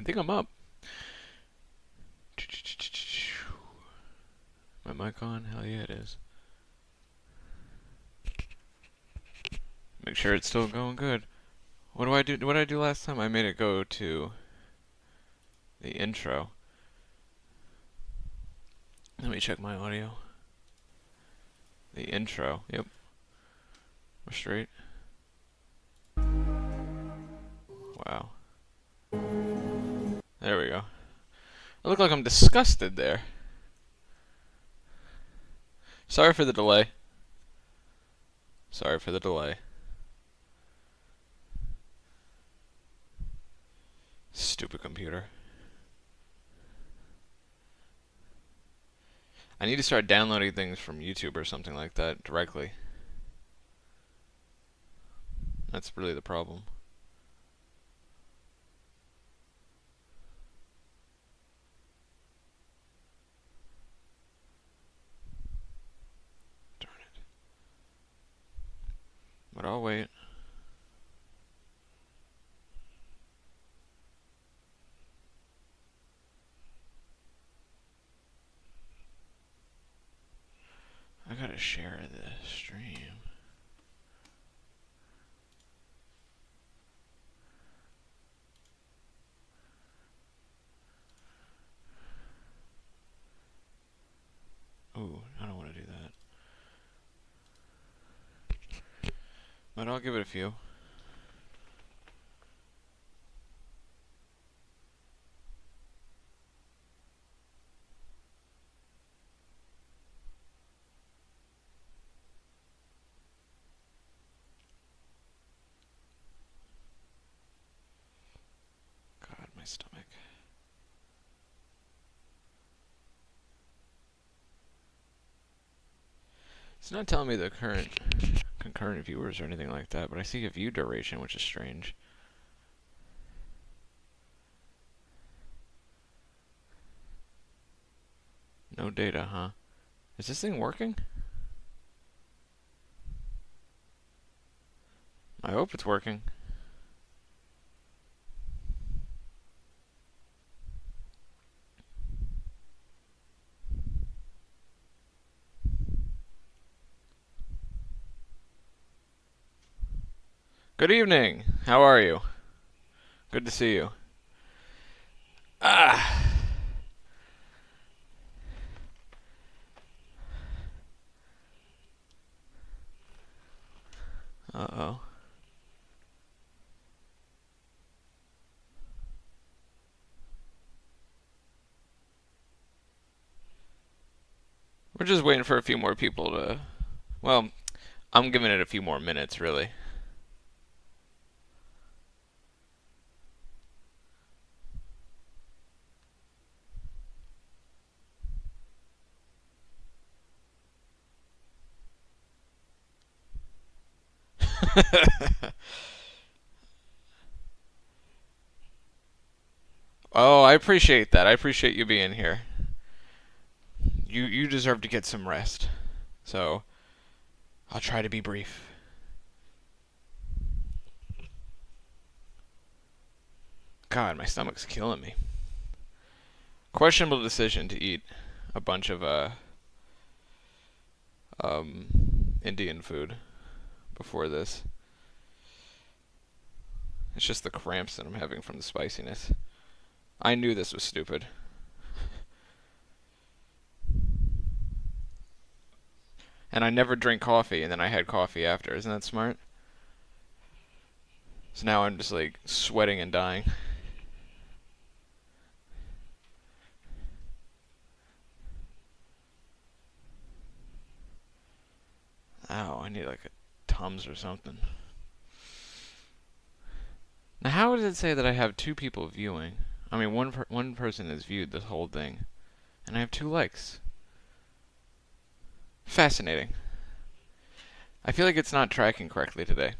think I'm up. My mic on? Hell yeah, it is. Make sure it's still going good. What do I do? What did I do last time? I made it go to the intro. Let me check my audio. The intro. Yep. We're straight. Wow. There we go. I look like I'm disgusted there. Sorry for the delay. Sorry for the delay. Stupid computer. I need to start downloading things from YouTube or something like that directly. That's really the problem. Darn it. But I'll wait. I gotta share the stream. Ooh, I don't want to do that. But I'll give it a few. God, my stomach. It's not telling me the current concurrent viewers or anything like that, but I see a view duration, which is strange. No data, huh? Is this thing working? I hope it's working. Good evening. How are you? Good to see you. Ah. Uh-oh. We're just waiting for a few more people to... Well, I'm giving it a few more minutes, really. Oh, I appreciate that. I appreciate you being here. You deserve to get some rest. So, I'll try to be brief. God, my stomach's killing me. Questionable decision to eat a bunch of Indian food before this. It's just the cramps that I'm having from the spiciness. I knew this was stupid. And I never drink coffee, and then I had coffee after. Isn't that smart? So now I'm just like sweating and dying. Ow, I need like a Tums or something. Now how does it say that I have 2 people viewing? I mean, one person has viewed this whole thing, and I have 2 likes. Fascinating. I feel like it's not tracking correctly today.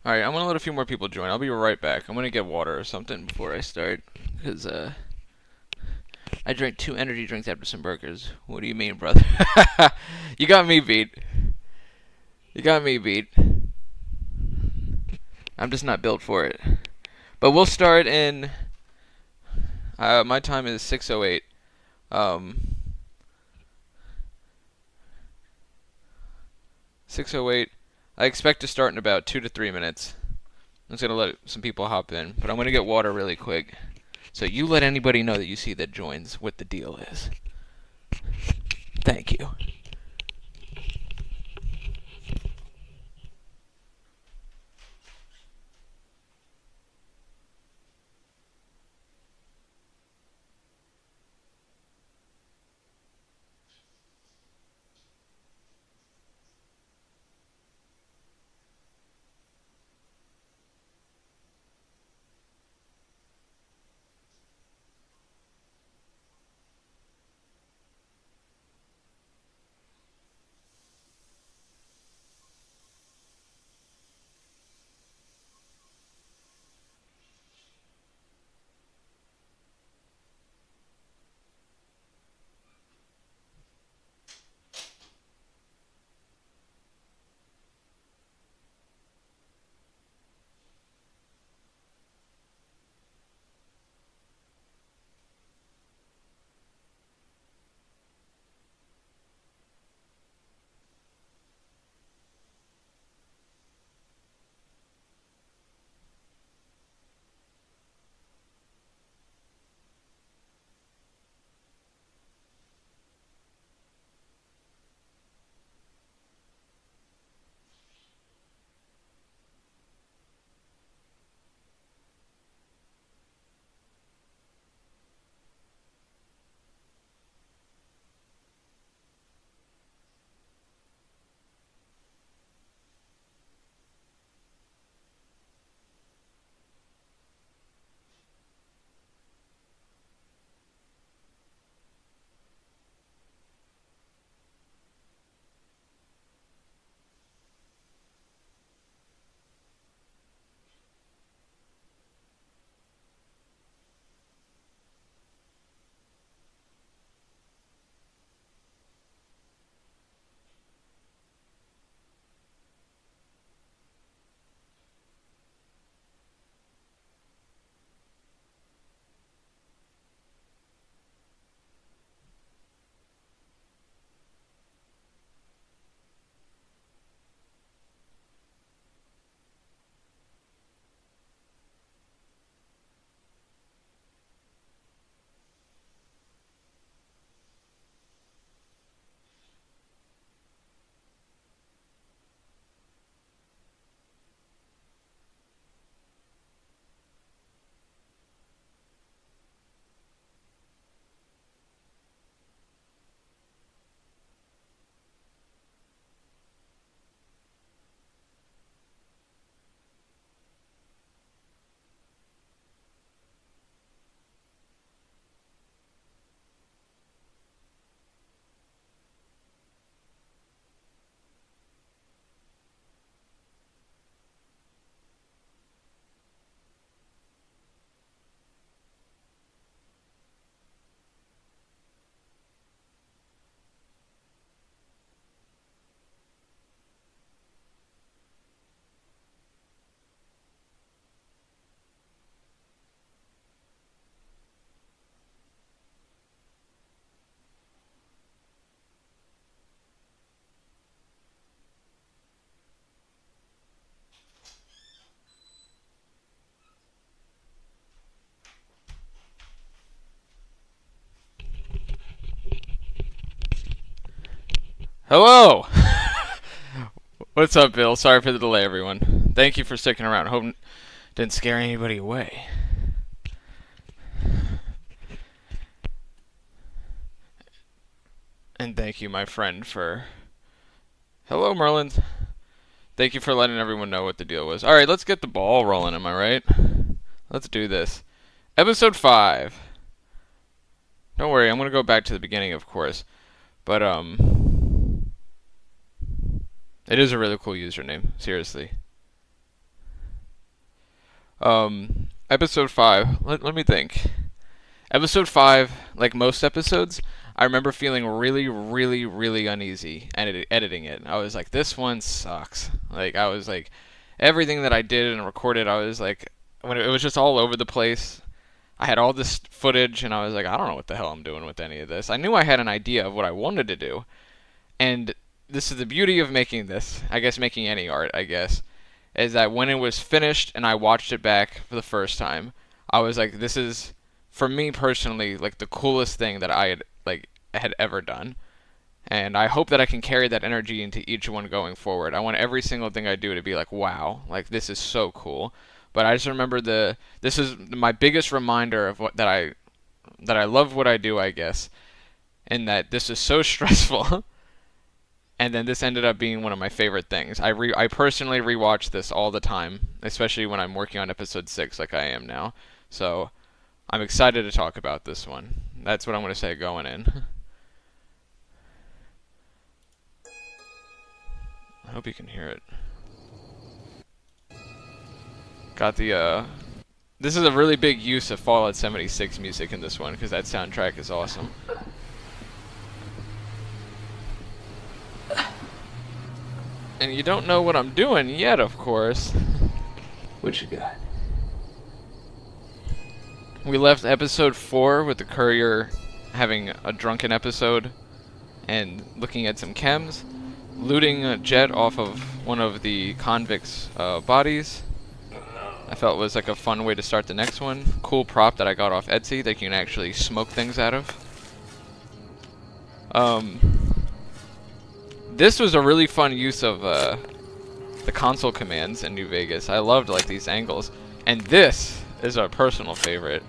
Alright, I'm gonna let a few more people join. I'll be right back. I'm gonna get water or something before I start, because I drank 2 energy drinks after some burgers. What do you mean, brother? You got me beat. You got me beat. I'm just not built for it. But we'll start in My time is 6:08. Um, 6:08. I expect to start in about 2 to 3 minutes. I'm just gonna let some people hop in, but I'm gonna get water really quick. So you let anybody know that you see that joins what the deal is. Thank you. Hello! What's up, Bill? Sorry for the delay, everyone. Thank you for sticking around. Hope it didn't scare anybody away. And thank you, my friend, for... Hello, Merlin. Thank you for letting everyone know what the deal was. Alright, let's get the ball rolling, am I right? Let's do this. Episode 5. Don't worry, I'm gonna go back to the beginning, of course. But, it is a really cool username, seriously. Episode 5. Let me think. Episode 5, like most episodes, I remember feeling really, really, really uneasy editing it. I was like, this one sucks. Like, I was like, everything that I did and recorded, I was like, when it was just all over the place. I had all this footage, and I was like, I don't know what the hell I'm doing with any of this. I knew I had an idea of what I wanted to do, and this is the beauty of making this, I guess making any art, I guess, is that when it was finished and I watched it back for the first time, I was like, this is, for me personally, like the coolest thing that I had ever done. And I hope that I can carry that energy into each one going forward. I want every single thing I do to be like, wow, like this is so cool. But I just remember this is my biggest reminder of that I love what I do, I guess, and that this is so stressful. And then this ended up being one of my favorite things. I personally rewatch this all the time, especially when I'm working on episode 6 like I am now. So I'm excited to talk about this one. That's what I'm going to say going in. I hope you can hear it. Got the, this is a really big use of Fallout 76 music in this one, because that soundtrack is awesome. And you don't know what I'm doing yet, of course. What you got? We left episode 4 with the Courier having a drunken episode and looking at some chems, looting a jet off of one of the convicts' bodies. I felt it was like a fun way to start the next one. Cool prop that I got off Etsy that you can actually smoke things out of. This was a really fun use of the console commands in New Vegas. I loved like these angles, and this is a personal favorite.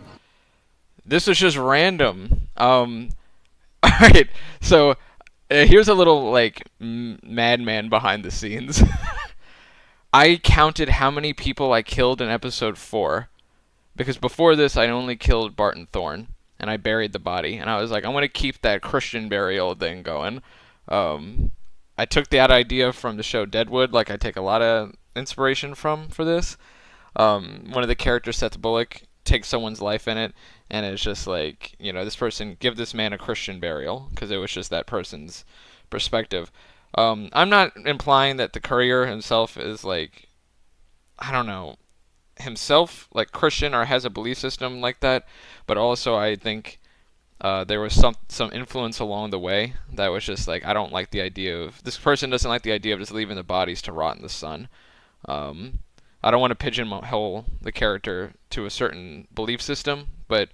This was just random. Alright, so here's a little like madman behind the scenes. I counted how many people I killed in episode 4, because before this I only killed Barton Thorne, and I buried the body, and I was like, I'm gonna keep that Christian burial thing going. I took that idea from the show Deadwood, like I take a lot of inspiration from for this. One of the characters, Seth Bullock, takes someone's life in it, and it's just like, you know, this person, give this man a Christian burial, because it was just that person's perspective. I'm not implying that the Courier himself is like, I don't know, himself like Christian or has a belief system like that, but also I think there was some influence along the way that was just like, I don't like the idea of, this person doesn't like the idea of just leaving the bodies to rot in the sun. I don't want to pigeonhole the character to a certain belief system, but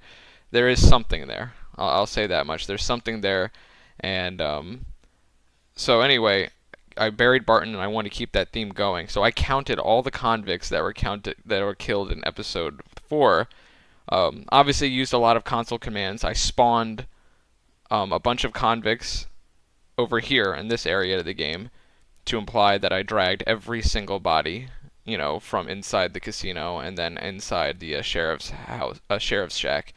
there is something there. I'll say that much. There's something there, and so anyway, I buried Barton, and I wanted to keep that theme going. So I counted all the convicts that were killed in episode 4. Obviously, used a lot of console commands. I spawned a bunch of convicts over here in this area of the game to imply that I dragged every single body, you know, from inside the casino and then inside the sheriff's house, sheriff's shack.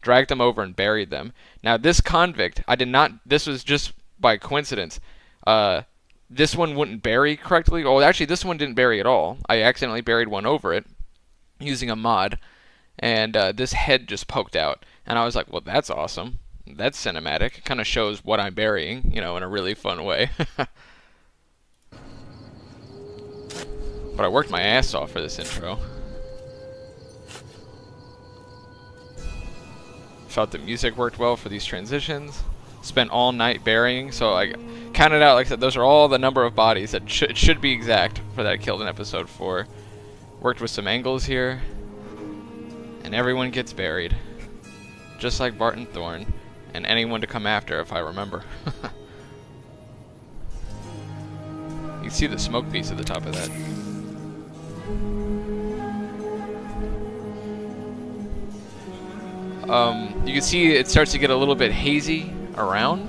Dragged them over and buried them. Now, this convict, I did not. This was just by coincidence. This one wouldn't bury correctly. Oh, actually, this one didn't bury at all. I accidentally buried one over it using a mod, and this head just poked out. And I was like, well, that's awesome. That's cinematic. It kind of shows what I'm burying, you know, in a really fun way. But I worked my ass off for this intro. Felt the music worked well for these transitions. Spent all night burying, so I counted out, like I said, those are all the number of bodies that should be exact for that I killed in episode 4. Worked with some angles here, and everyone gets buried, just like Barton Thorne, and anyone to come after if I remember. You can see the smoke piece at the top of that. You can see it starts to get a little bit hazy around.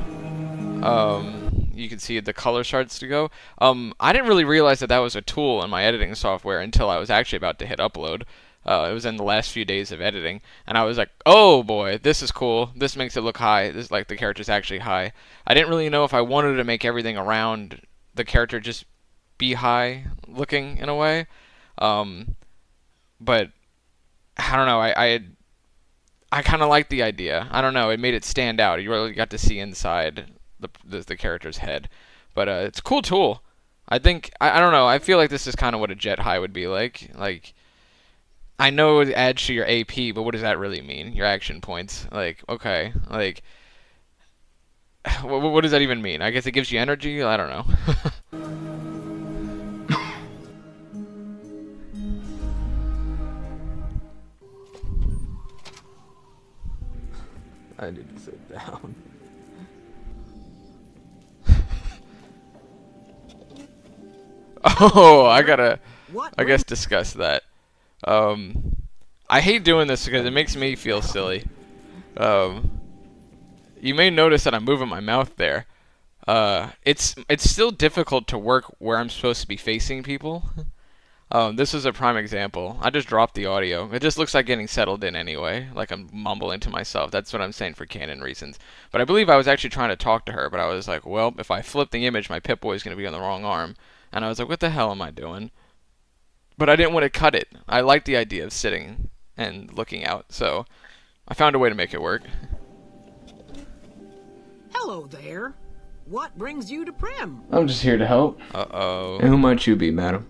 You can see the color starts to go. I didn't really realize that that was a tool in my editing software until I was actually about to hit upload. It was in the last few days of editing, and I was like, oh boy, this is cool. This makes it look high. This, like, the character's actually high. I didn't really know if I wanted to make everything around the character just be high looking in a way. But I don't know. I kind of liked the idea. I don't know. It made it stand out. You really got to see inside the character's head. But it's a cool tool. I think, I don't know. I feel like this is kind of what a jet high would be like. Like, I know it adds to your AP, but what does that really mean? Your action points. Like, okay, like, what does that even mean? I guess it gives you energy. I don't know. I need to sit down. Oh, I gotta, What I guess, discuss that. I hate doing this because it makes me feel silly. You may notice that I'm moving my mouth there. It's still difficult to work where I'm supposed to be facing people. This is a prime example. I just dropped the audio. It just looks like getting settled in anyway, like I'm mumbling to myself. That's what I'm saying for canon reasons. But I believe I was actually trying to talk to her, but I was like, well, if I flip the image, my Pip-Boy is going to be on the wrong arm. And I was like, what the hell am I doing? But I didn't want to cut it. I liked the idea of sitting and looking out, so I found a way to make it work. Hello there. What brings you to Prim? I'm just here to help. Uh-oh. And who might you be, madam?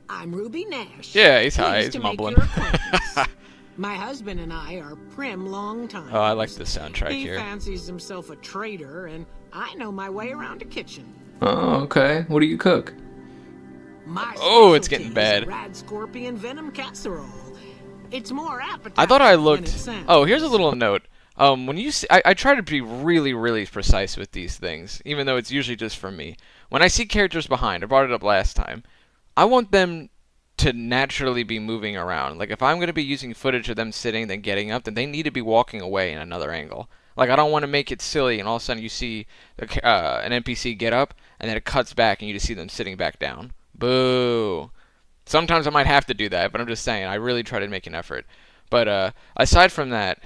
I'm Ruby Nash. Yeah, he's high. Pleased He's to make mumbling. your acquaintance. My husband and I are Prim long time. Oh, I like the soundtrack He here. fancies himself a trader, and I know my way around a kitchen. Oh, okay. What do you cook? My Oh, it's specialty getting bad. is rad scorpion venom casserole. It's more appetizing I thought I than it looked... sounds. Oh, here's a little note. When you see... I try to be really, really precise with these things, even though it's usually just for me. When I see characters behind, I brought it up last time, I want them to naturally be moving around. Like, if I'm going to be using footage of them sitting, then getting up, then they need to be walking away in another angle. Like, I don't want to make it silly, and all of a sudden you see an NPC get up, and then it cuts back, and you just see them sitting back down. Boo. Sometimes I might have to do that, but I'm just saying, I really try to make an effort. But aside from that,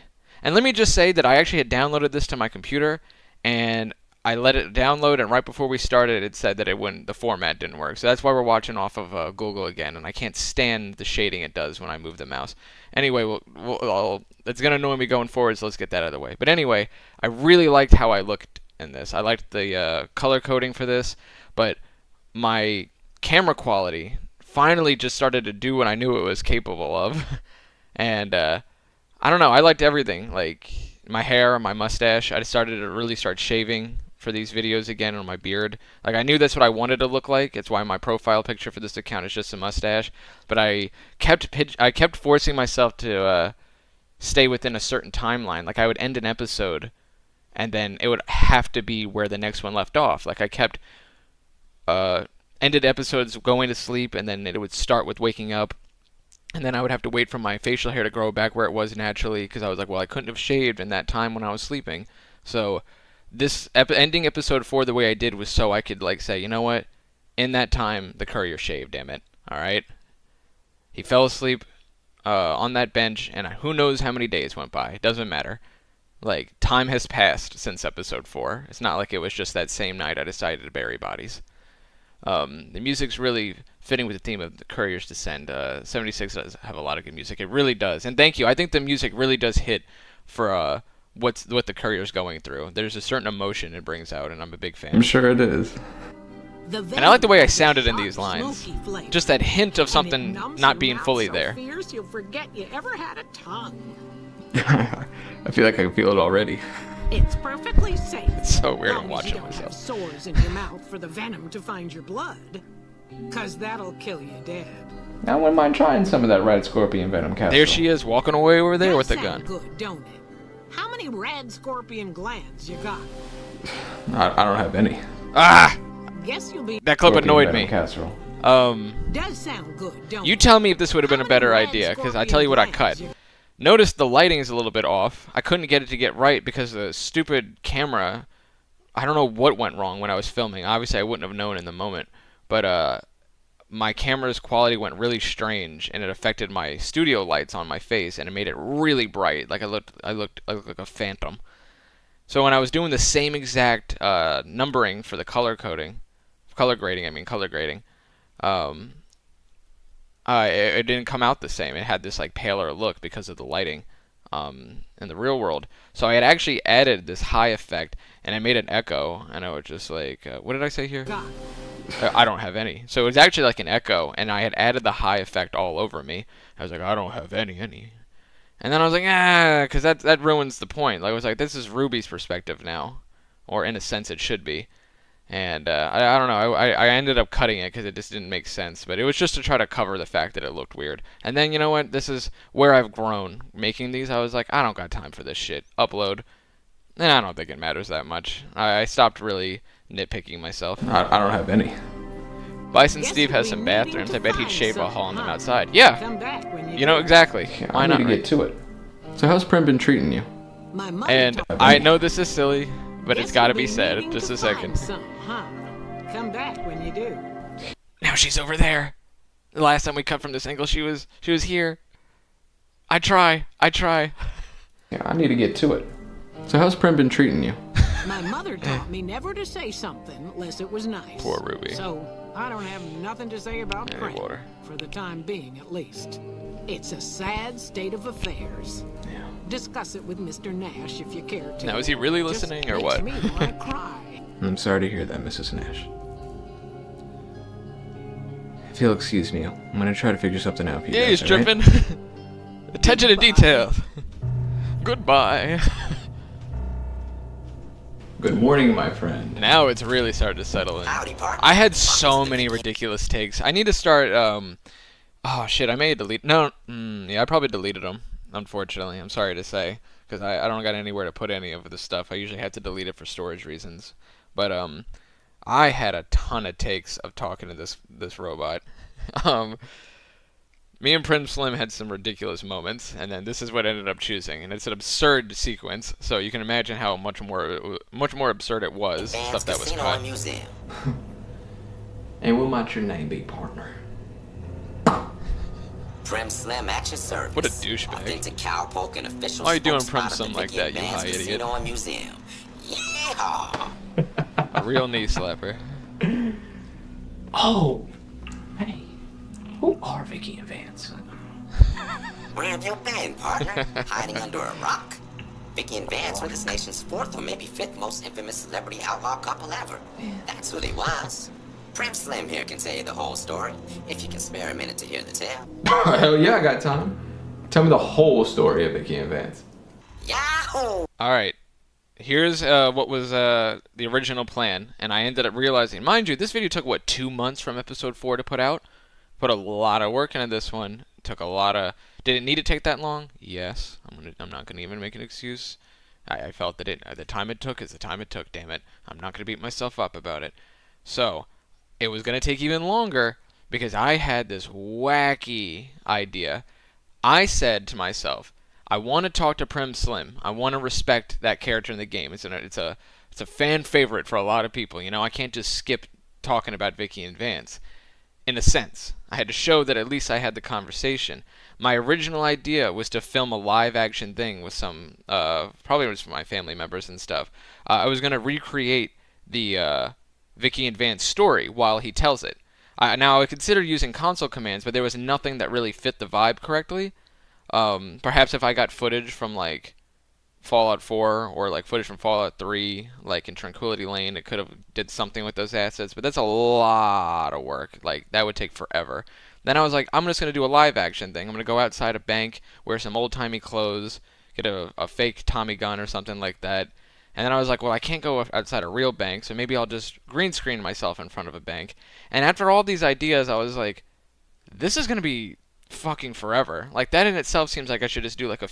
and let me just say that I actually had downloaded this to my computer, and I let it download, and right before we started, it said that the format didn't work. So that's why we're watching off of Google again, and I can't stand the shading it does when I move the mouse. Anyway, it's going to annoy me going forward, so let's get that out of the way. But anyway, I really liked how I looked in this. I liked the color coding for this, but my camera quality finally just started to do what I knew it was capable of. And I don't know, I liked everything. Like my hair, my mustache. I started to really start shaving for these videos again on my beard. Like I knew that's what I wanted to look like. It's why my profile picture for this account is just a mustache. But I kept forcing myself to stay within a certain timeline. Like I would end an episode and then it would have to be where the next one left off. Like I kept ended episodes going to sleep, and then it would start with waking up, and then I would have to wait for my facial hair to grow back where it was naturally, because I was like, well, I couldn't have shaved in that time when I was sleeping. So this ending episode 4 the way I did was so I could like say, you know what, in that time the Courier shaved, damn it. Alright, he fell asleep on that bench, and who knows how many days went by. It doesn't matter. Like, time has passed since episode 4. It's not like it was just that same night I decided to bury bodies. The music's really fitting with the theme of the Courier's Descent. 76 does have a lot of good music. It really does. And thank you. I think the music really does hit for what the Courier's going through. There's a certain emotion it brings out, and I'm a big fan. I'm sure it is. And I like the way I sounded in these lines. Just that hint of something not being fully there. Fierce, you'll forget you ever had a tongue. I feel like I can feel it already. It's perfectly safe. It's so weird. Long I'm as watching you don't have myself. sores in your mouth for the venom to find your blood. 'Cause that'll kill you dead. I wouldn't mind trying some of that red scorpion venom castle. There she is, walking away over there with Does a gun. sound good, don't it? How many red scorpion glands you got? I don't have any. Ah! Guess you'll be. That clip Scorpion annoyed venom me. casserole. Does sound good, don't You it? tell me if this would have been a How better many red idea, because I tell you what I cut. scorpion glands Notice the lighting is a little bit off. I couldn't get it to get right because the stupid camera, I don't know what went wrong when I was filming. Obviously, I wouldn't have known in the moment. But my camera's quality went really strange, and it affected my studio lights on my face, and it made it really bright. Like I looked like a phantom. So when I was doing the same exact numbering for the color grading, it didn't come out the same. It had this like paler look because of the lighting in the real world. So I had actually added this high effect, and I made an echo, and I was just like, what did I say here? got? I don't have any. So it was actually like an echo, and I had added the high effect all over me. I was like, I don't have any. And then I was like, because that ruins the point. Like, I was like, this is Ruby's perspective now. Or in a sense it should be. And I don't know, I ended up cutting it because it just didn't make sense. But it was just to try to cover the fact that it looked weird. And then, you know what, this is where I've grown. Making these, I was like, I don't got time for this shit. Upload. And I don't think it matters that much. I stopped really nitpicking myself. I don't have any. Bison Guess Steve we'll has be some needing bathrooms. to I bet he'd find shave a hole on them something, outside. huh? Yeah. Come back when You know, exactly. Yeah, Why I not, need to right? get to it. So how's Prim been treating you? My mother And told I me. know this is silly, but Guess it's got to we'll be said. needing Just to a second. find some, huh? Come back when you do. Now she's over there. The last time we cut from this angle, she was here. I try. Yeah, I need to get to it. So how's Prim been treating you? My mother taught me never to say something unless it was nice. Poor Ruby. So I don't have nothing to say about Hey, Prim, water. for the time being at least. It's a sad state of affairs. Yeah. Discuss it with Mr. Nash if you care to. Now, is he really Just listening or makes what? me want to cry. I'm sorry to hear that, Mrs. Nash. If you'll excuse me, I'm gonna try to figure something out for you Yeah, guys, he's all right? tripping. Attention to detail. Goodbye. Good morning, my friend. Now it's really starting to settle in. Howdy, partner. I had so many ridiculous takes. I need to start. Oh shit! I may have deleted. No. Yeah, I probably deleted them. Unfortunately, I'm sorry to say, because I don't got anywhere to put any of this stuff. I usually have to delete it for storage reasons. But I had a ton of takes of talking to this robot. Me and Prim Slim had some ridiculous moments, and then this is what I ended up choosing, and it's an absurd sequence. So you can imagine how much more absurd it was. Stuff that was Casino cut. and Museum. And what might your name be, partner? Prim Slim at your service. What a douchebag. Authentic cowpoke and official. Why are you doing spokesspot Prim of the Slim like Vicky that, you Advance high idiot? Casino and Museum. Yeehaw! A real knee slapper. Oh, hey, who are Vicky and Vance? Where have you been, partner? Hiding under a rock? Vicky and Vance were this nation's fourth or maybe fifth most infamous celebrity outlaw couple ever. That's who they was. Prim Slim here can tell you the whole story, if you can spare a minute to hear the tale. Hell yeah, I got time. Tell me the whole story of Vicky and Vance. Yahoo! Alright. Here's what was the original plan, and I ended up realizing, mind you, this video took, what, 2 months from episode 4 to put out? Put a lot of work into this one. Took a lot of... Did it need to take that long? Yes. I'm not going to even make an excuse. I felt that the time it took is the time it took, damn it. I'm not going to beat myself up about it. So, it was going to take even longer because I had this wacky idea. I said to myself, I want to talk to Prim Slim. I want to respect that character in the game. It's a fan favorite for a lot of people. You know, I can't just skip talking about Vicky and Vance. In a sense, I had to show that at least I had the conversation. My original idea was to film a live action thing with some, probably was my family members and stuff. I was going to recreate the Vicky and Vance story while he tells it. Now, I considered using console commands, but there was nothing that really fit the vibe correctly. Perhaps if I got footage from, like, Fallout 4 or, like, footage from Fallout 3, like in Tranquility Lane, it could have did something with those assets, but that's a lot of work. Like, that would take forever. Then I was like, I'm just going to do a live action thing. I'm going to go outside a bank, wear some old-timey clothes, get a fake Tommy gun or something like that. And then I was like, well, I can't go outside a real bank, so maybe I'll just green screen myself in front of a bank. And after all these ideas, I was like, this is going to be fucking forever. Like, that in itself seems like I should just do like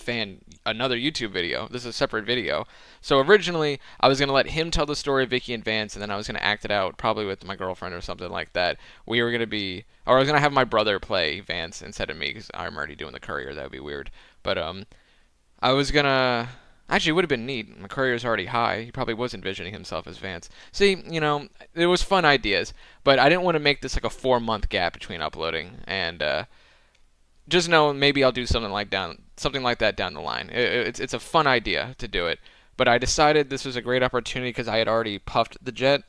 another YouTube video. This is a separate video. So originally, I was going to let him tell the story of Vicky and Vance, and then I was going to act it out, probably with my girlfriend or something like that. We were going to be, or I was going to have my brother play Vance instead of me, because I'm already doing the Courier. That would be weird. But, I was going to... Actually, it would have been neat. My Courier's already high. He probably was envisioning himself as Vance. See, you know, it was fun ideas, but I didn't want to make this like a 4-month gap between uploading, and just know maybe I'll do something like that down the line. It's a fun idea to do it, but I decided this was a great opportunity because I had already puffed the jet.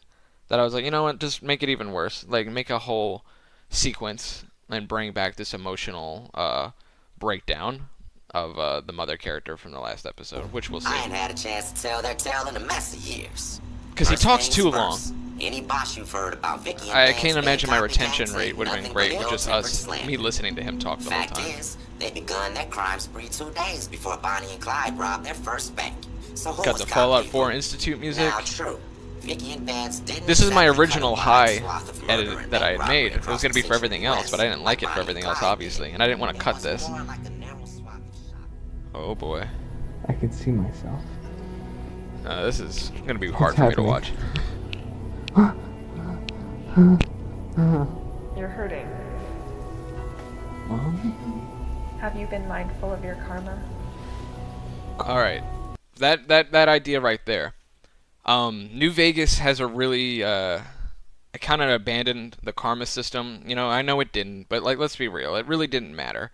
That I was like, you know what, just make it even worse. Like, make a whole sequence and bring back this emotional breakdown of the mother character from the last episode, which we'll see. I ain't had a chance to tell their tale in a mess of years. Because he First talks things too first, long. Any boss you've heard about Vicky and I Vance can't being imagine my retention copycats rate ain't would have been nothing great but with just ill-tempered us, slander. me listening to him talk the whole Fact time. is, they begun their crime spree 2 days before Bonnie and Clyde robbed their first bank. So who Got was the Fallout copying 4 who? Institute music. Now, true. Vicky and Vance didn't This is my exactly original cut a wide high swath of murder edit and that I bank had made. robbery It was across going to be the for everything century else, but I didn't like it for Bonnie everything and else, Clyde obviously, did. and I didn't want to It cut was this. more like a narrow swath of shop. Oh boy. I can see myself. This is going to be hard for me to happening? watch. You're hurting. Mom? Have you been mindful of your karma? Alright. That idea right there. New Vegas has a really, it kind of abandoned the karma system. You know, I know it didn't, but like, let's be real. It really didn't matter.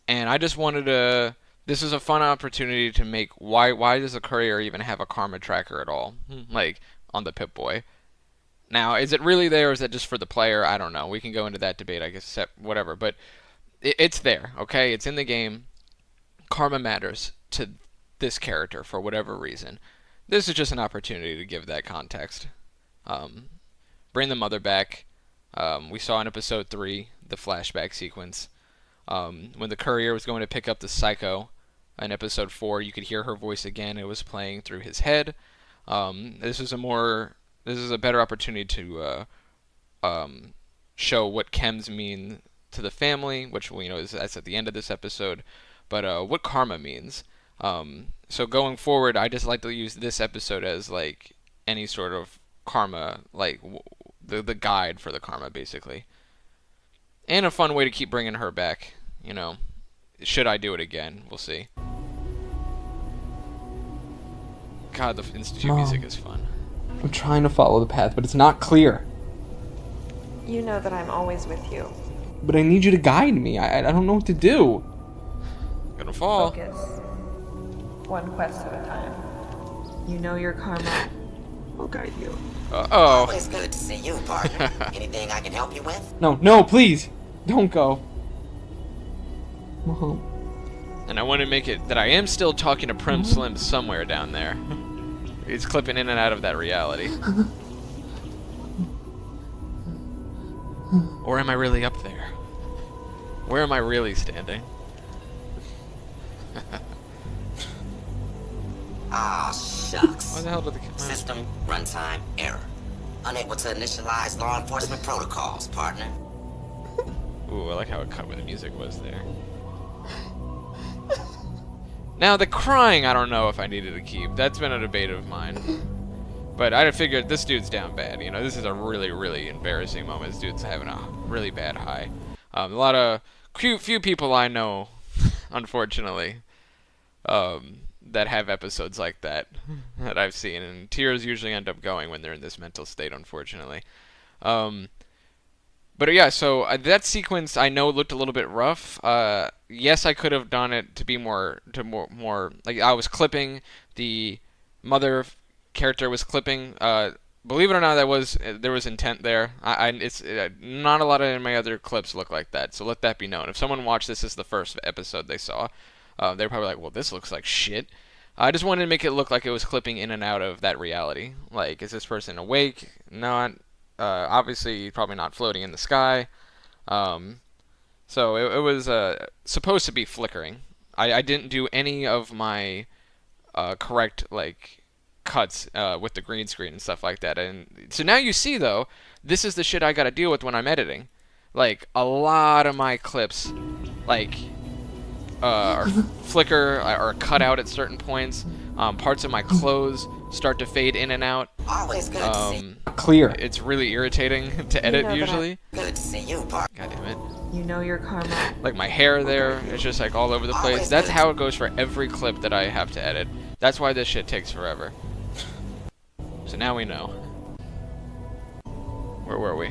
And I just wanted to, this is a fun opportunity to make, why does the Courier even have a karma tracker at all? Like, on the Pip-Boy. Now, is it really there, or is it just for the player? I don't know. We can go into that debate, I guess, whatever. But it's there, okay? It's in the game. Karma matters to this character for whatever reason. This is just an opportunity to give that context. Bring the mother back. We saw in episode 3 the flashback sequence. When the Courier was going to pick up the Psycho in episode 4, you could hear her voice again. It was playing through his head. This is a better opportunity to show what chems mean to the family, which we know that's at the end of this episode, but what karma means. So going forward, I just like to use this episode as like any sort of karma, like the guide for the karma, basically, and a fun way to keep bringing her back. You know, should I do it again? We'll see. God, the Institute Mom. music is fun. I'm trying to follow the path, but it's not clear. You know that I'm always with you. But I need you to guide me. I don't know what to do. Gonna fall. Focus. One quest at a time. You know your karma. I'll guide you. Oh. Always good to see you, partner. Anything I can help you with? No, please. Don't go. Mom. And I want to make it that I am still talking to Prim Slim somewhere down there. He's clipping in and out of that reality. Or am I really up there? Where am I really standing? Ah, shucks. Why the hell did the System runtime error. Unable to initialize law enforcement protocols, partner. Ooh, I like how it cut where the music was there. Now, the crying, I don't know if I needed to keep. That's been a debate of mine. But I figured this dude's down bad. You know, this is a really, really embarrassing moment. This dude's having a really bad high. A lot of few people I know, unfortunately, that have episodes like that that I've seen. And tears usually end up going when they're in this mental state, unfortunately. But yeah, so that sequence I know looked a little bit rough. Yes, I could have done it to be more like I was clipping the mother character was clipping. Believe it or not, there was intent there. It's not a lot of my other clips look like that. So let that be known. If someone watched this as the first episode they saw, they're probably like, "Well, this looks like shit." I just wanted to make it look like it was clipping in and out of that reality. Like, is this person awake? Not. Obviously, probably not floating in the sky. So it was supposed to be flickering. I didn't do any of my correct like cuts with the green screen and stuff like that. And so now you see, though, this is the shit I gotta deal with when I'm editing. Like, a lot of my clips, like, are flicker or cut out at certain points. Parts of my clothes start to fade in and out. Always good to see. Clear. It's really irritating to edit know that usually. Good to see you, partner. God damn it. You know your karma. Like my hair there, it's just like all over the place. That's how it goes for every clip that I have to edit. That's why this shit takes forever. So now we know. Where were we?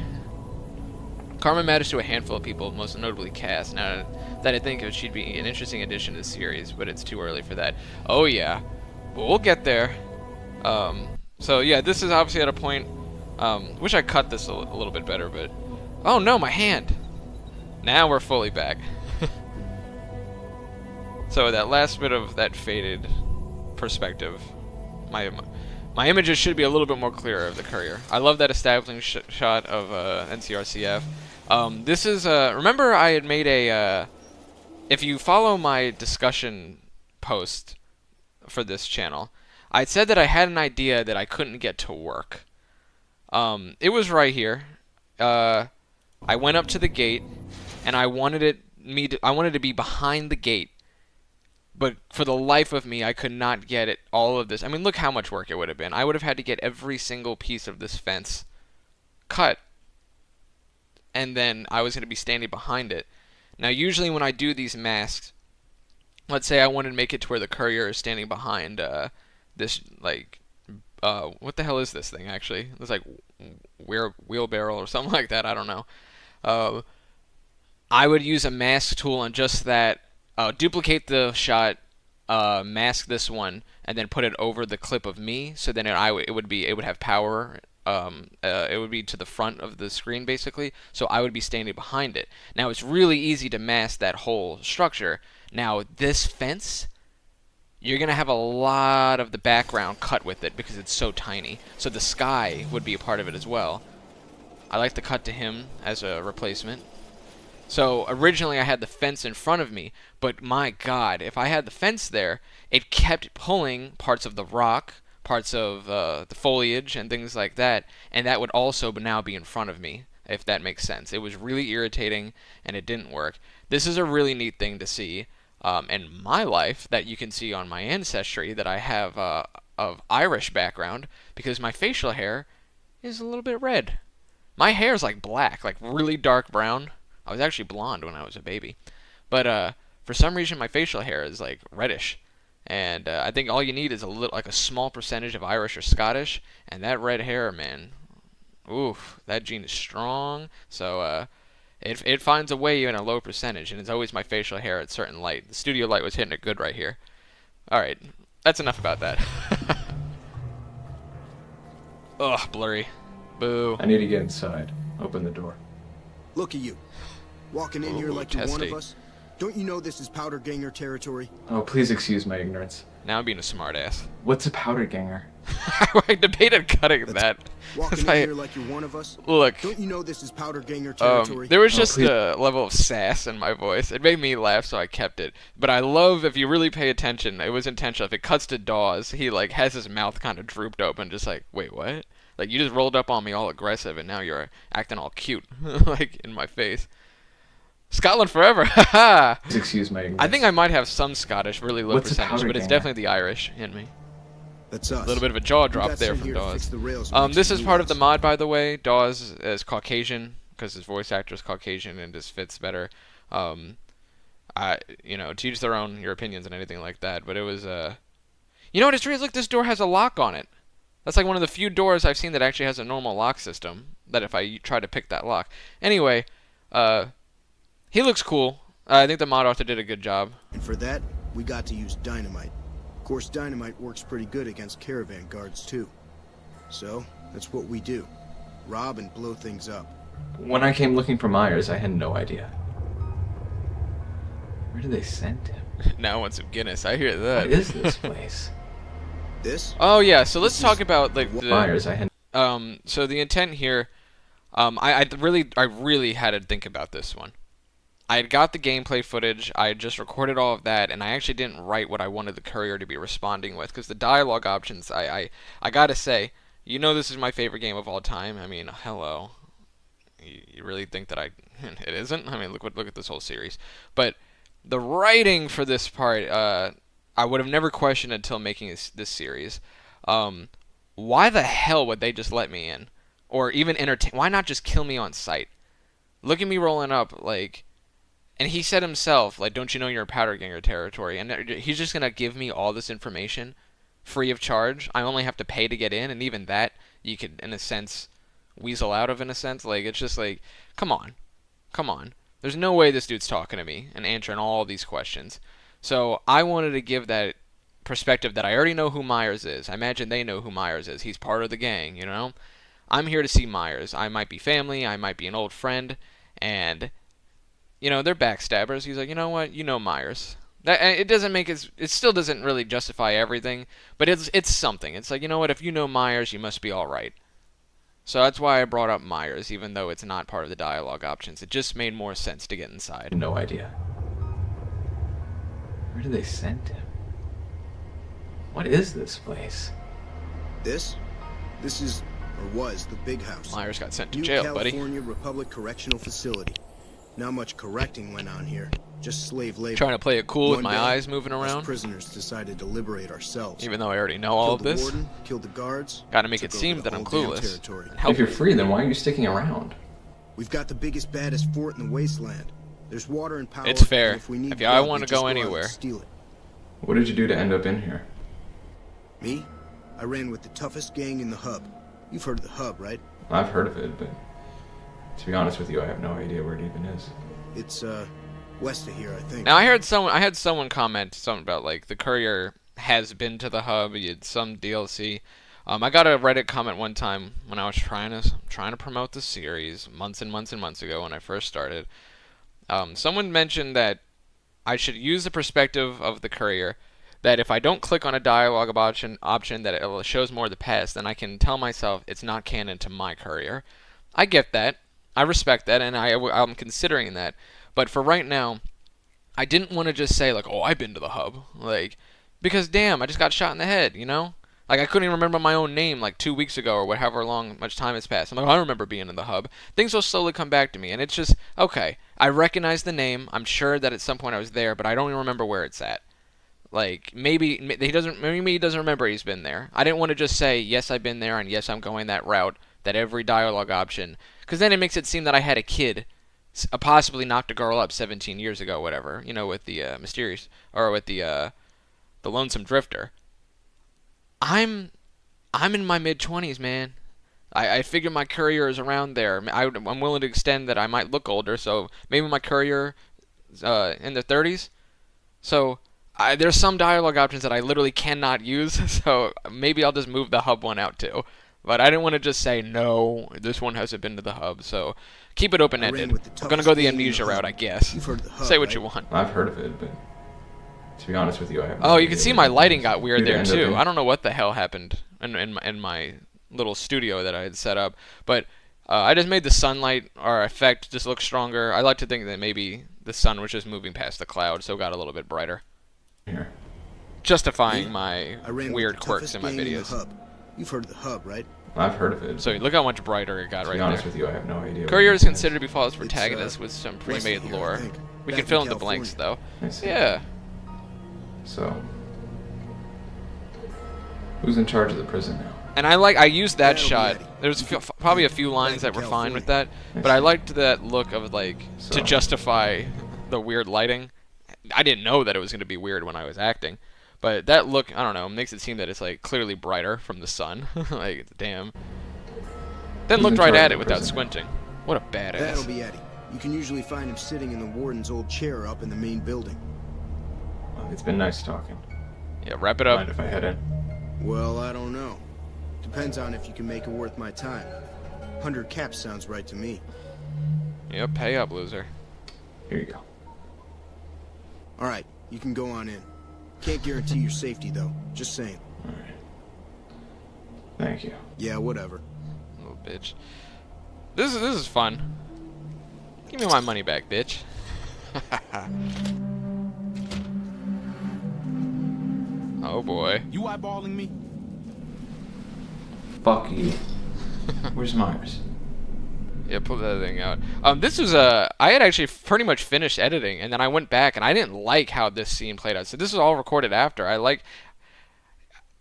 Karma matters to a handful of people, most notably Cass. Now that I think she'd be an interesting addition to the series, but it's too early for that. Oh yeah, but we'll get there. So yeah, this is obviously at a point. Wish I cut this a little bit better, but oh no, my hand. Now we're fully back. So that last bit of that faded perspective, My images should be a little bit more clear of the Courier. I love that establishing shot of NCRCF. This is, remember I had made a, if you follow my discussion post for this channel, I said that I had an idea that I couldn't get to work. It was right here. I went up to the gate, and I wanted it to be behind the gate. But for the life of me, I could not get it. All of this. I mean, look how much work it would have been. I would have had to get every single piece of this fence cut, and then I was going to be standing behind it. Now, usually when I do these masks, let's say I wanted to make it to where the Courier is standing behind this, like, what the hell is this thing, actually? It's like wheelbarrow or something like that. I don't know. I would use a mask tool on just that. Duplicate the shot, mask this one, and then put it over the clip of me. So then it would have power. It would be to the front of the screen basically. So I would be standing behind it. Now it's really easy to mask that whole structure. Now this fence, you're gonna have a lot of the background cut with it because it's so tiny. So the sky would be a part of it as well. I like to cut to him as a replacement. So originally I had the fence in front of me, but my god, if I had the fence there, it kept pulling parts of the rock, parts of the foliage and things like that, and that would also now be in front of me, if that makes sense. It was really irritating, and it didn't work. This is a really neat thing to see in my life that you can see on my ancestry that I have of Irish background, because my facial hair is a little bit red. My hair is like black, like really dark brown. I was actually blonde when I was a baby. But for some reason my facial hair is like reddish. And I think all you need is like a small percentage of Irish or Scottish, and that red hair, man, oof, that gene is strong. So it finds a way in a low percentage, and it's always my facial hair at certain light. The studio light was hitting it good right here. Alright, that's enough about that. Ugh, blurry. Boo. I need to get inside. Open the door. Look at you. Walking in here Ooh, like you're one testy. of us. Don't you know this is powder ganger territory? Oh, please excuse my ignorance. Now I'm being a smartass. What's a powder ganger? I debated cutting that. Walking in here like you're one of us? Look, Don't you know this is powder ganger territory? there was Oh, just please. a level of sass in my voice. It made me laugh, so I kept it. But I love, if you really pay attention, it was intentional. If it cuts to Dawes, he like has his mouth kind of drooped open, just like, wait, what? Like, you just rolled up on me all aggressive, and now you're acting all cute, like, in my face. Scotland forever, haha! Please excuse my ignorance. I think I might have some Scottish, really low What's a percentage, powder but it's ganger? definitely the Irish in me. That's us. A little bit of a jaw We drop got there sent from here to fix Dawes. the rails and make This some is new part of the ones. mod, by the way. Dawes is Caucasian, because his voice actor is Caucasian, and just fits better. You know, to each their own, your opinions and anything like that, but it was, You know what, it's weird, look, this door has a lock on it. That's like one of the few doors I've seen that actually has a normal lock system, that if I try to pick that lock. Anyway, he looks cool. I think the mod author did a good job. And for that, we got to use dynamite. Of course, dynamite works pretty good against caravan guards, too. So, that's what we do. Rob and blow things up. When I came looking for Myers, I had no idea. Where did they send him? Now I want some Guinness, I hear that. What is this place? This? Oh yeah, so let's This talk is about like Myers, I had. So the intent here, I really had to think about this one. I had got the gameplay footage, I had just recorded all of that, and I actually didn't write what I wanted the Courier to be responding with, because the dialogue options, I gotta say, you know this is my favorite game of all time. I mean, hello. You really think that it isn't? I mean, look at this whole series. But the writing for this part, I would have never questioned until making this series. Why the hell would they just let me in? Or even entertain? Why not just kill me on sight? Look at me rolling up, like... And he said himself, like, don't you know you're in powder ganger territory? And he's just going to give me all this information free of charge. I only have to pay to get in, and even that you could, in a sense, weasel out of, in a sense. Like, it's just like, come on. Come on. There's no way this dude's talking to me and answering all these questions. So I wanted to give that perspective that I already know who Myers is. I imagine they know who Myers is. He's part of the gang, you know? I'm here to see Myers. I might be family. I might be an old friend. And... you know, they're backstabbers. He's like, you know what? You know Myers. That it doesn't make it still doesn't really justify everything, but it's something. It's like, you know what, if you know Myers, you must be all right. So that's why I brought up Myers, even though it's not part of the dialogue options. It just made more sense to get inside. No idea. Where did they send him? What is this place? This is, or was, the Big House. Myers got sent to New jail, California Republic Correctional Facility. Not much correcting went on here. Just slave labor. Trying to play it cool with One my day, eyes moving us around. prisoners decided to liberate ourselves. Even though I already know all of Killed the this. warden, killed the guards. Gotta make took it over seem the that I'm whole damn clueless. territory. If you're free, then why are you sticking around? We've got the biggest, baddest fort in the wasteland. There's water and power. It's fair. And if we need If I blood, want we to just go out and anywhere. steal it. What did you do to end up in here? Me? I ran with the toughest gang in the hub. You've heard of the hub, right? I've heard of it, but to be honest with you, I have no idea where it even is. It's west of here, I think. Now I had someone comment something about like the Courier has been to the hub. You had some DLC. I got a Reddit comment one time when I was trying to promote the series months and months and months ago when I first started. Someone mentioned that I should use the perspective of the Courier. That if I don't click on a dialogue option that it shows more of the past, then I can tell myself it's not canon to my Courier. I get that. I respect that, and I'm considering that. But for right now, I didn't want to just say, like, oh, I've been to the hub. Like, because, damn, I just got shot in the head, you know? Like, I couldn't even remember my own name, like, 2 weeks ago or however much time has passed. I'm like, I remember being in the hub. Things will slowly come back to me, and it's just, okay, I recognize the name. I'm sure that at some point I was there, but I don't even remember where it's at. Like, maybe he doesn't remember he's been there. I didn't want to just say, yes, I've been there, and yes, I'm going that route, that every dialogue option, because then it makes it seem that I had a kid possibly knocked a girl up 17 years ago, whatever, you know, with the with the Lonesome Drifter. I'm in my mid-20s, man. I figure my Courier is around there. I'm willing to extend that I might look older, so maybe my Courier in the 30s. So there's some dialogue options that I literally cannot use, so maybe I'll just move the hub one out too. But I didn't want to just say, no, this one hasn't been to the hub, so keep it open-ended. I'm going to go the amnesia route, I guess. You've heard of the hub, Say what right? you want. I've heard of it, but to be honest with you, I have no Oh, you idea can see where my it lighting is. got weird Did it there end up too. in- I don't know what the hell happened in my little studio that I had set up, but I just made the sunlight or effect just look stronger. I like to think that maybe the sun was just moving past the cloud, so it got a little bit brighter, Here. justifying my I ran with weird the quirks toughest in my gang videos. the hub. You've heard of the hub, right? I've heard of it. So look how much brighter it got to right be honest there. with you, I have no idea. where Courier it is considered to be Fallout's It's, protagonist with some west pre-made of here, I lore. think. We Back can fill in in the blanks though. I see. Yeah. So, who's in charge of the prison now? And I used that That'll be shot. ready. There's probably a few lines that were fine with that, but I liked that look of like to So- justify the weird lighting. I didn't know that it was going to be weird when I was acting, but that look, I don't know, makes it seem that it's like clearly brighter from the sun. Like damn. Then Who's looked in right charge at of it the without prison? squinting. What a That'll badass. be Eddie. You can usually find him sitting in the warden's old chair up in the main building. Well, it's been nice talking. Yeah, wrap it Mind up. if I head in? Well, I don't know. Depends on if you can make it worth my time. 100 caps sounds right to me. Yep, pay up, loser. Here you go. All right, you can go on in. Can't guarantee your safety, though. Just saying. All right. Thank you. Yeah, whatever. Little bitch. This is fun. Give me my money back, bitch. Oh boy. You eyeballing me? Fuck you. Where's Myers? Yeah, pull that thing out. This was I had actually pretty much finished editing, and then I went back, and I didn't like how this scene played out. So this was all recorded after.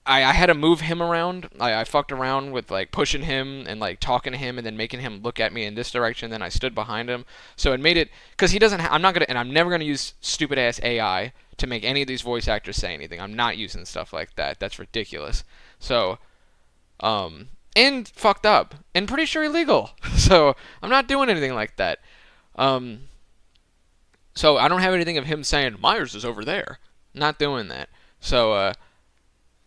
I had to move him around. I fucked around with like pushing him and like talking to him, and then making him look at me in this direction. Then I stood behind him, so it made it because he doesn't. I'm never gonna use stupid ass AI to make any of these voice actors say anything. I'm not using stuff like that. That's ridiculous. So, and fucked up, and pretty sure illegal. So I'm not doing anything like that. So I don't have anything of him saying Myers is over there. Not doing that. So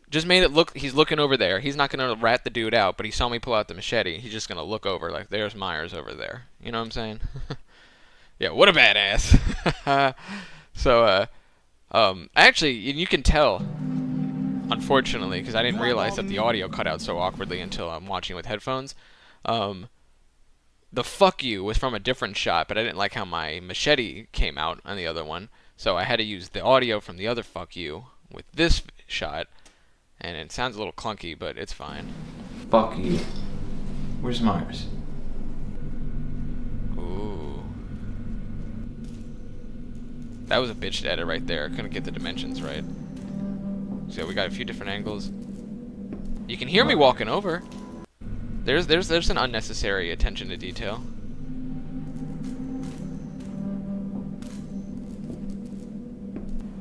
just made it look. He's looking over there. He's not gonna rat the dude out, but he saw me pull out the machete. He's just gonna look over like there's Myers over there. You know what I'm saying? Yeah. What a badass. So Actually, you can tell, unfortunately, because I didn't realize that the audio cut out so awkwardly until I'm watching with headphones. The fuck you was from a different shot, but I didn't like how my machete came out on the other one, so I had to use the audio from the other fuck you with this shot, and it sounds a little clunky, but it's fine. Fuck you. Where's Myers? Ooh. That was a bitch to edit right there. Couldn't get the dimensions right. So we got a few different angles. You can hear me walking over. There's an unnecessary attention to detail.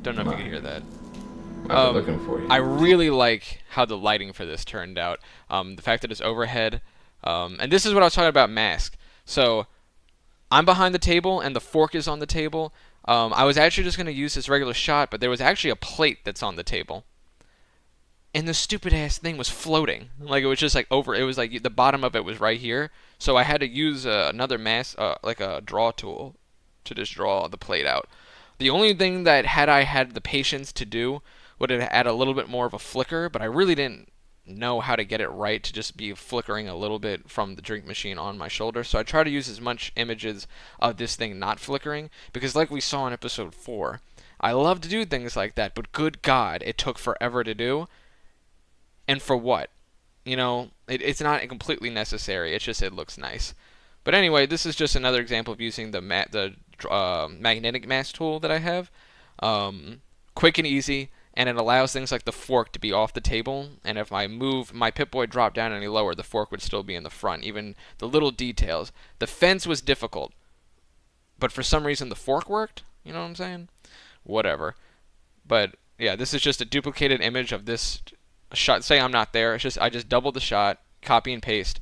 Don't know if you can hear that. I've been looking for you. I really like how the lighting for this turned out. The fact that it's overhead. And this is what I was talking about mask. So I'm behind the table and the fork is on the table. I was actually just going to use this regular shot, but there was actually a plate that's on the table. And the stupid ass thing was floating. Like, it was just like over, it was like the bottom of it was right here. So I had to use another mask, like a draw tool to just draw the plate out. The only thing that had I had the patience to do would have add a little bit more of a flicker, but I really didn't know how to get it right to just be flickering a little bit from the drink machine on my shoulder. So I try to use as much images of this thing not flickering, because like we saw in episode 4, I love to do things like that, but good God, it took forever to do. And for what? You know, it's not completely necessary. It's just it looks nice. But anyway, this is just another example of using the magnetic mask tool that I have. Quick and easy, and it allows things like the fork to be off the table. And if I move my Pip-Boy drop down any lower, the fork would still be in the front. Even the little details. The fence was difficult, but for some reason the fork worked. You know what I'm saying? Whatever. But yeah, this is just a duplicated image of this shot. Say I'm not there. It's just I just double the shot, copy and paste,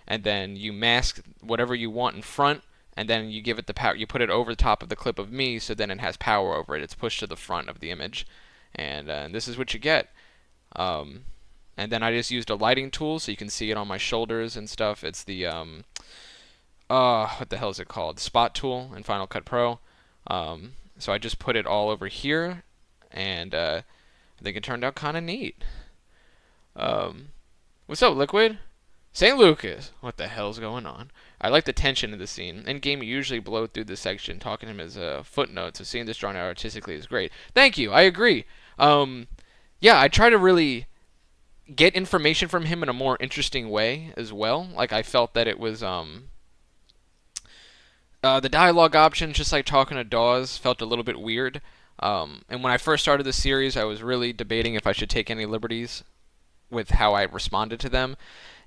and then you mask whatever you want in front, and then you give it the power. You put it over the top of the clip of me, so then it has power over it. It's pushed to the front of the image, and this is what you get. And then I just used a lighting tool, so you can see it on my shoulders and stuff. It's the what the hell is it called? Spot tool in Final Cut Pro. So I just put it all over here, and I think it turned out kind of neat. What's up, Liquid? St. Lucas! What the hell's going on? I like the tension of the scene. In game, you usually blow through this section, talking to him as a footnote, so seeing this drawn out artistically is great. Thank you, I agree. Yeah, I try to really get information from him in a more interesting way as well. Like, I felt that it was, the dialogue options, just like talking to Dawes, felt a little bit weird. And when I first started the series, I was really debating if I should take any liberties with how I responded to them,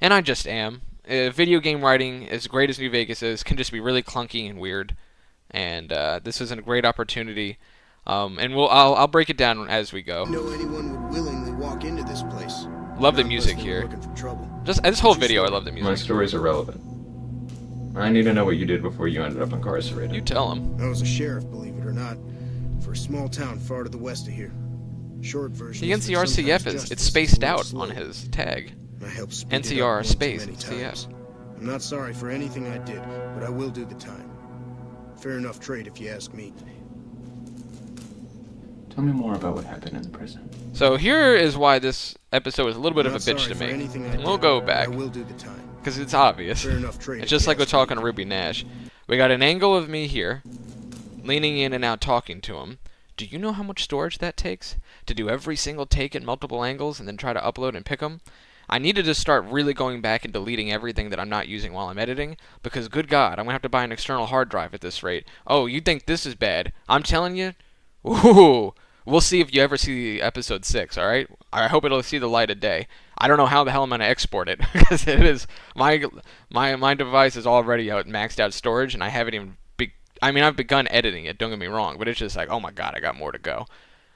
and I just am. Video game writing, as great as New Vegas is, can just be really clunky and weird, and this is a great opportunity, and I'll break it down as we go. No anyone would willingly walk into this place. Love the music here. Just this whole video, I love the music. My story's irrelevant. I need to know what you did before you ended up incarcerated. You tell him. I was a sheriff, believe it or not, for a small town far to the west of here. Short version. The NCRCF it's spaced out on his tag. I helped speed it NCR up space many CF. times. I'm not sorry for anything I did, but I will do the time. Fair enough trade if you ask me. Tell me more about what happened in the prison. So here is why this episode is a little bit I'm of a not bitch sorry to for me. anything I And we'll did, go but back, I will do the time. because it's obvious. Fair enough trade It's if just you like we're ask talking me. to Ruby Nash. We got an angle of me here, leaning in and out talking to him. Do you know how much storage that takes? To do every single take in multiple angles and then try to upload and pick them? I needed to start really going back and deleting everything that I'm not using while I'm editing, because good God, I'm going to have to buy an external hard drive at this rate. Oh, you think this is bad? I'm telling you, ooh, we'll see if you ever see episode 6, alright? I hope it'll see the light of day. I don't know how the hell I'm going to export it, because it is, my device is already out maxed out storage, and I haven't even, I've begun editing it, don't get me wrong, but it's just like, oh my God, I got more to go.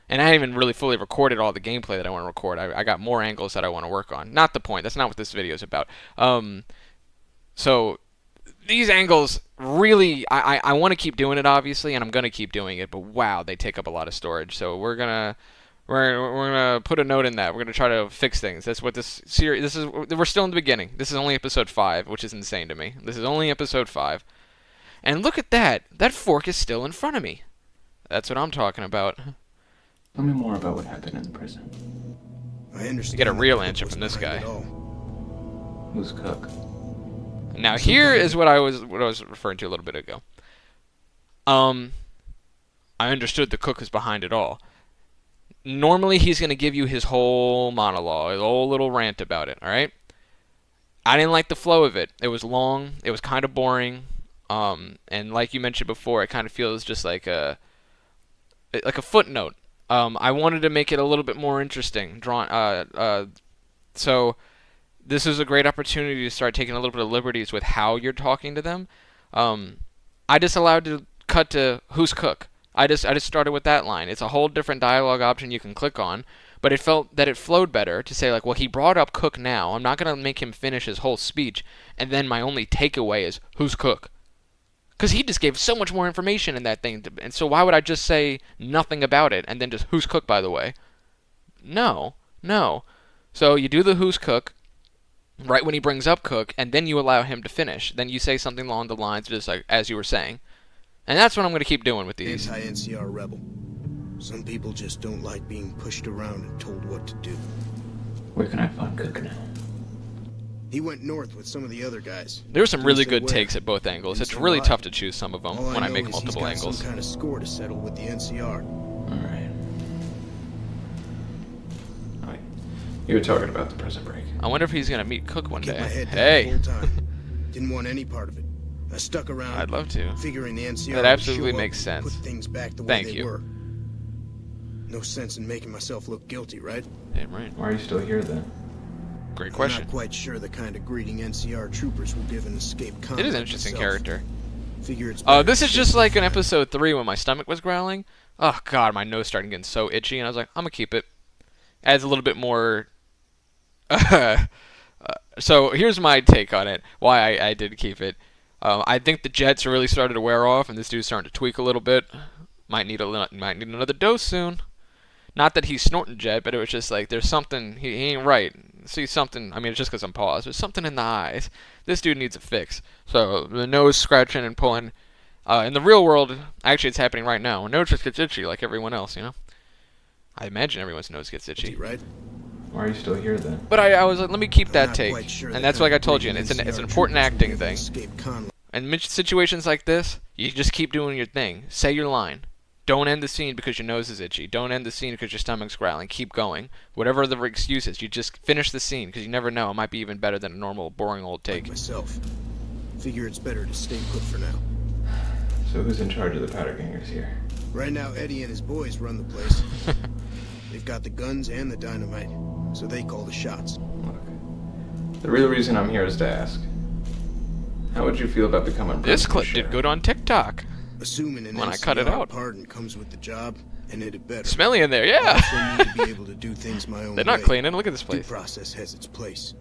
And I haven't even really fully recorded all the gameplay that I want to record. I got more angles that I want to work on. Not the point. That's not what this video is about. So these angles really, I want to keep doing it, obviously, and I'm going to keep doing it. But wow, they take up a lot of storage. So we're gonna put a note in that. We're gonna try to fix things. That's what this series. This is. We're still in the beginning. This is only episode 5, which is insane to me. This is only episode 5. And look at that. That fork is still in front of me. That's what I'm talking about. Tell me more about what happened in the prison. I understand. You get a real that answer was from this behind guy. it all. Who's Cook? Now here is what I was referring to a little bit ago. I understood the Cook is behind it all. Normally he's going to give you his whole monologue, his whole little rant about it, alright? I didn't like the flow of it. It was long, it was kind of boring, and like you mentioned before, it kind of feels just like a footnote. I wanted to make it a little bit more interesting, so this is a great opportunity to start taking a little bit of liberties with how you're talking to them. I just allowed to cut to who's Cook. I just started with that line. It's a whole different dialogue option you can click on, but it felt that it flowed better to say like, well, he brought up Cook now. I'm not gonna make him finish his whole speech, and then my only takeaway is who's Cook, because he just gave so much more information in that thing. And so why would I just say nothing about it and then just who's Cook, by the way? No. So you do the who's Cook right when he brings up Cook, and then you allow him to finish. Then you say something along the lines just like as you were saying. And that's what I'm going to keep doing with these. Anti-NCR rebel. Some people just don't like being pushed around and told what to do. Where can I find Cook now? He went north with some of the other guys. There were some really Didn't say good where. takes at both angles. Didn't It's say really why. tough to choose some of them All when I know make is multiple he's got angles. some kind of score to settle with the NCR. Alright. Alright. You were talking about the prison break. I wonder if he's going to meet Cook one Kept my day. head down the Hey, whole time. Didn't want any part of it. I stuck around. I'd love to. Figuring the NCR That would absolutely show up makes and sense. Put things back the way Thank they you. were. No sense in making myself look guilty, right? Damn right. Why are you still here then? Great I'm question. not quite sure the kind of greeting NCR troopers will give an escape It convict is an interesting myself. character. Figure it's better This to is stay just like in for now. episode 3 when my stomach was growling. Oh god, my nose started getting so itchy, and I was like, I'm gonna keep it. Adds a little bit more. So here's my take on it. Why I did keep it. I think the jets really started to wear off, and this dude's starting to tweak a little bit. Might need another dose soon. Not that he's snorting jet, but it was just like there's something he ain't right. See something. I mean, it's just because I'm paused. There's something in the eyes. This dude needs a fix. So the nose scratching and pulling. In the real world, actually, it's happening right now. Nose just gets itchy like everyone else, you know. I imagine everyone's nose gets itchy. Right? Why are you still here then? But I was like, let me keep I'm that not take, quite sure and the that's kind like I of told you, and greeting it's an NCR important troopers will acting give an thing. escape convict. And situations like this, you just keep doing your thing. Say your line. Don't end the scene because your nose is itchy. Don't end the scene because your stomach's growling. Keep going. Whatever the excuse is, you just finish the scene because you never know. It might be even better than a normal, boring old Like take. myself. Figure it's better to stay put for now. So who's in charge of the powder gangers here? Right now, Eddie and his boys run the place. They've got the guns and the dynamite, so they call the shots. Look, the real reason I'm here is to ask. How would you feel about becoming This president clip sheriff? did good on TikTok. Assuming an When I NCR cut it out. pardon comes with the job, and it better. Smelly in there, I yeah. also need to be able to do things my own They're not way. cleaning. Look at this Due place. process has its place,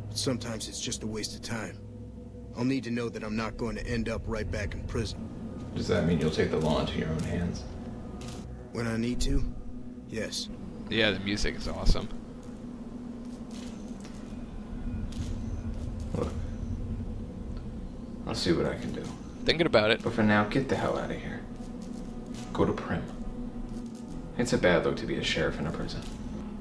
but sometimes it's just a waste of time. I'll need to know that I'm not going to end up right back in prison. Does that mean you'll take the law into your own hands? When I need to, yes. Yeah, the music is awesome. Look, I'll see what I can do. Thinking about it. But for now, get the hell out of here. Go to Prim. It's a bad look to be a sheriff in a prison.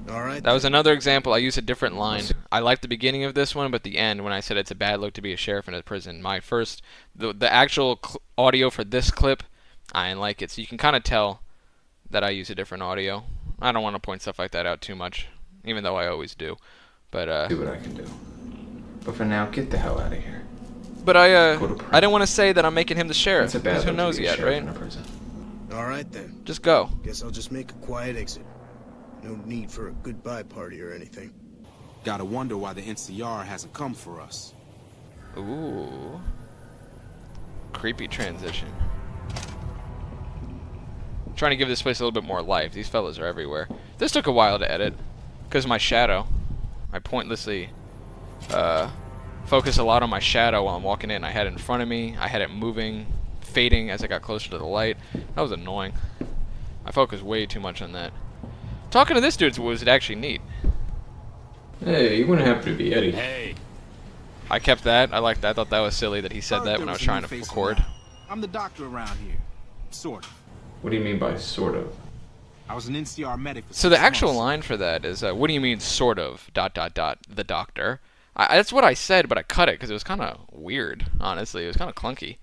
All right. That was another example. I used a different line. I like the beginning of this one, but the end when I said it's a bad look to be a sheriff in a prison. My first, the actual audio for this clip, I didn't like it. So you can kind of tell that I use a different audio. I don't want to point stuff like that out too much, even though I always do. But See what I can do. But for now, get the hell out of here. I didn't want to say that I'm making him the sheriff. It's a bad Because who look knows to be a yet, sheriff right? in a prison. All right then. Just go. Guess I'll just make a quiet exit. No need for a goodbye party or anything. Gotta wonder why the NCR hasn't come for us. Ooh. Creepy transition. Trying to give this place a little bit more life. These fellas are everywhere. This took a while to edit because of my shadow. I pointlessly focus a lot on my shadow while I'm walking in. I had it in front of me. I had it moving, fading as I got closer to the light. That was annoying. I focused way too much on that. Talking to this dude was actually neat. Hey, you wouldn't happen to be Eddie. Hey, I kept that. I liked that. I thought that was silly that he said that when I was trying to record. I'm the doctor around here. Sort of. What do you mean by sort of? I was an NCR medic for So the 6 actual months. line for that is, what do you mean, sort of, ... the doctor? That's what I said, but I cut it because it was kind of weird, honestly. It was kind of clunky.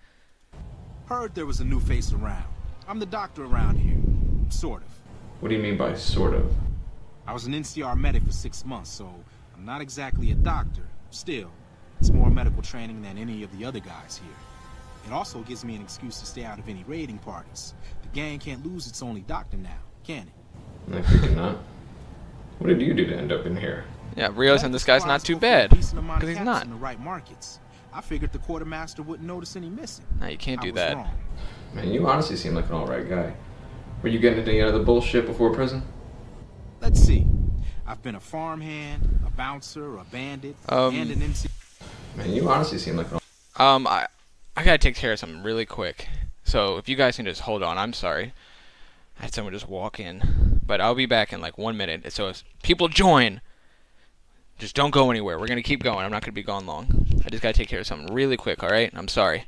Heard there was a new face around. I'm the doctor around here. Sort of. What do you mean by sort of? I was an NCR medic for 6 months, so I'm not exactly a doctor. Still, it's more medical training than any of the other guys here. It also gives me an excuse to stay out of any raiding parties. The gang can't lose its only doctor now, can it? I figured not. What did you do to end up in here? Yeah, realizing this guy's not too bad. Because he's not. In the right markets. I figured the quartermaster wouldn't notice any missing. No, you can't I do was that. wrong. Man, you honestly seem like an alright guy. Were you getting into any other bullshit before prison? Let's see. I've been a farmhand, a bouncer, a bandit, and an NCR. Man, you honestly seem like an I gotta take care of something really quick. So if you guys can just hold on, I'm sorry. I had someone just walk in. But I'll be back in like 1 minute. So if people join, just don't go anywhere. We're gonna keep going. I'm not gonna be gone long. I just gotta take care of something really quick, alright? I'm sorry.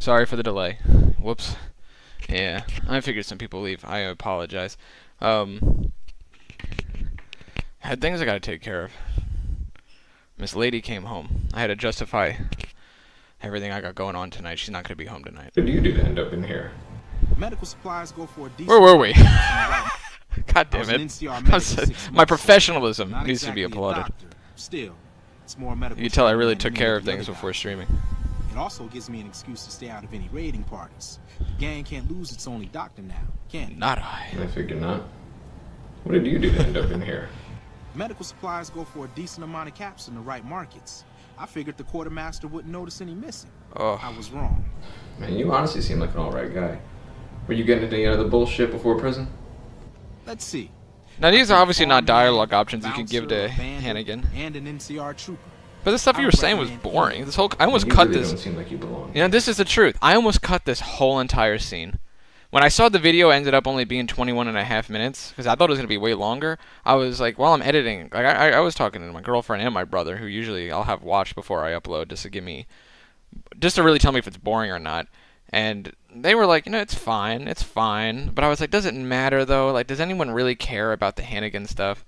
Sorry for the delay. Whoops. Yeah, I figured some people leave. I apologize. Had things I gotta take care of. Miss Lady came home. I had to justify everything I got going on tonight. She's not gonna be home tonight. What did you do to end up in here? Medical supplies go for a decent. Where were we? Right. God I was damn an it. NCR medic for 6 months, My so professionalism not needs to be exactly a applauded. doctor. Still, it's more medical. You can tell I training really than took any care of of the things other before guys. streaming. It also gives me an excuse to stay out of any raiding parties. The gang can't lose its only doctor now, can it? Not I. I figured not. What did you do to end up in here? Medical supplies go for a decent amount of caps in the right markets. I figured the quartermaster wouldn't notice any missing. Oh. I was wrong. Man, you honestly seem like an alright guy. Were you getting into any other bullshit before prison? Let's see. Now these are obviously not Farmhand, dialogue options you can give bouncer, to a bandit, Hannigan. and an NCR trooper. But the stuff I you were would saying was recommend boring. This whole I almost You cut really this. don't seem like you belong. You know, this is the truth. I almost cut this whole entire scene. When I saw the video ended up only being 21 and a half minutes, because I thought it was going to be way longer, I was like, while I'm editing, like I was talking to my girlfriend and my brother, who usually I'll have watch before I upload, just to really tell me if it's boring or not. And they were like, it's fine, it's fine. But I was like, does it matter though? Like, does anyone really care about the Hannigan stuff?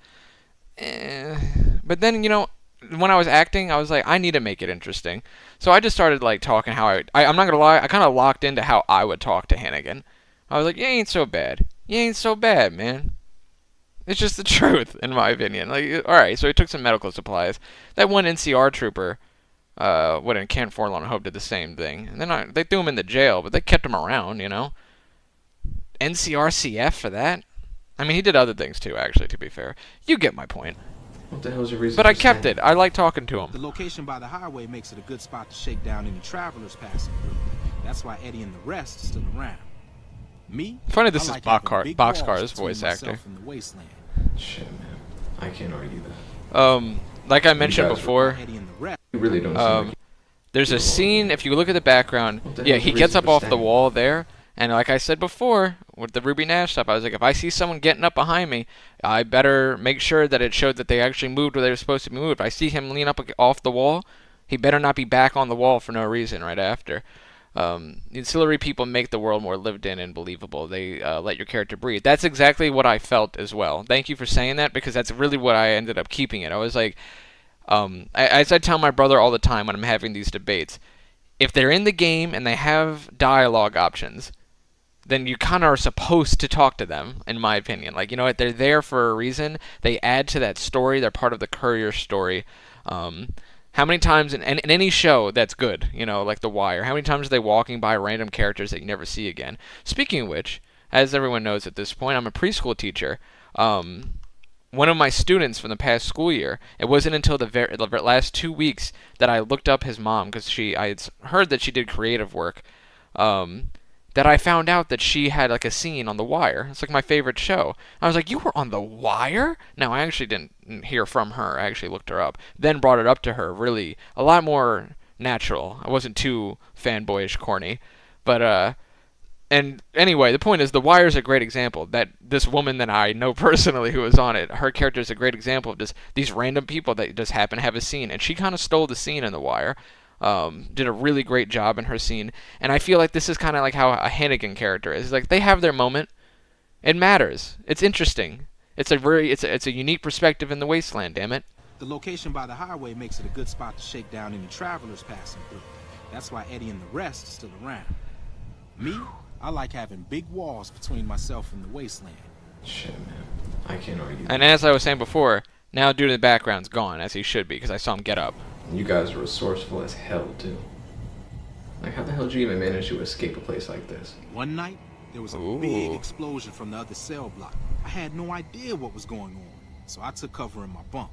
But then, when I was acting, I was like, I need to make it interesting. So I just started like talking how I'm not gonna lie, I kind of locked into how I would talk to Hannigan. I was like, you ain't so bad. You ain't so bad, man. It's just the truth, in my opinion. Like, alright, so he took some medical supplies. That one NCR trooper, in Camp Forlorn Hope did the same thing. And then they threw him in the jail, but they kept him around, NCRCF for that? I mean, he did other things too, actually, to be fair. You get my point. What the hell's your reason? But I for kept staying? it. I like talking to him. The location by the highway makes it a good spot to shake down any travelers passing through. That's why Eddie and the rest are still around. Me? Funny this I is like having big walls Boxcar's between voice myself actor. and the wasteland. Shit, man. I can't argue that. Like I mentioned guys were- before, Eddie and the rest. You really don't seem like there's a scene, if you look at the background, What the yeah, hell's he the gets reason up for off the staying? wall there, and like I said before, with the Ruby Nash stuff, I was like, if I see someone getting up behind me, I better make sure that it showed that they actually moved where they were supposed to be moved. If I see him lean up off the wall, he better not be back on the wall for no reason right after. Ancillary people make the world more lived in and believable. They let your character breathe. That's exactly what I felt as well. Thank you for saying that, because that's really what I ended up keeping it. I was like, as I tell my brother all the time when I'm having these debates, if they're in the game and they have dialogue options, then you kind of are supposed to talk to them, in my opinion. Like, you know what, they're there for a reason. They add to that story. They're part of the Courier story. How many times in any show that's good, like The Wire, how many times are they walking by random characters that you never see again? Speaking of which, as everyone knows at this point, I'm a preschool teacher. One of my students from the past school year, it wasn't until the last 2 weeks that I looked up his mom, because I had heard that she did creative work, that I found out that she had like a scene on The Wire. It's like my favorite show. I was like, you were on The Wire? No, I actually didn't hear from her. I actually looked her up. Then brought it up to her, really, a lot more natural. I wasn't too fanboyish corny. But, and anyway, the point is, The Wire is a great example. That this woman that I know personally who was on it, her character is a great example of just these random people that just happen to have a scene. And she kind of stole the scene in The Wire. Did a really great job in her scene, and I feel like this is kind of like how a Hannigan character is. Like, they have their moment. It matters. It's interesting. It's a unique perspective in the wasteland. Damn it. The location by the highway makes it a good spot to shake down any travelers passing through. That's why Eddie and the rest are still around. Me? I like having big walls between myself and the wasteland. Shit, man. I can't argue that. And as I was saying before, now dude in the background's gone, as he should be, because I saw him get up. You guys are resourceful as hell, too. Like, how the hell did you even manage to escape a place like this? One night, there was a Ooh. big explosion from the other cell block. I had no idea what was going on, so I took cover in my bunk.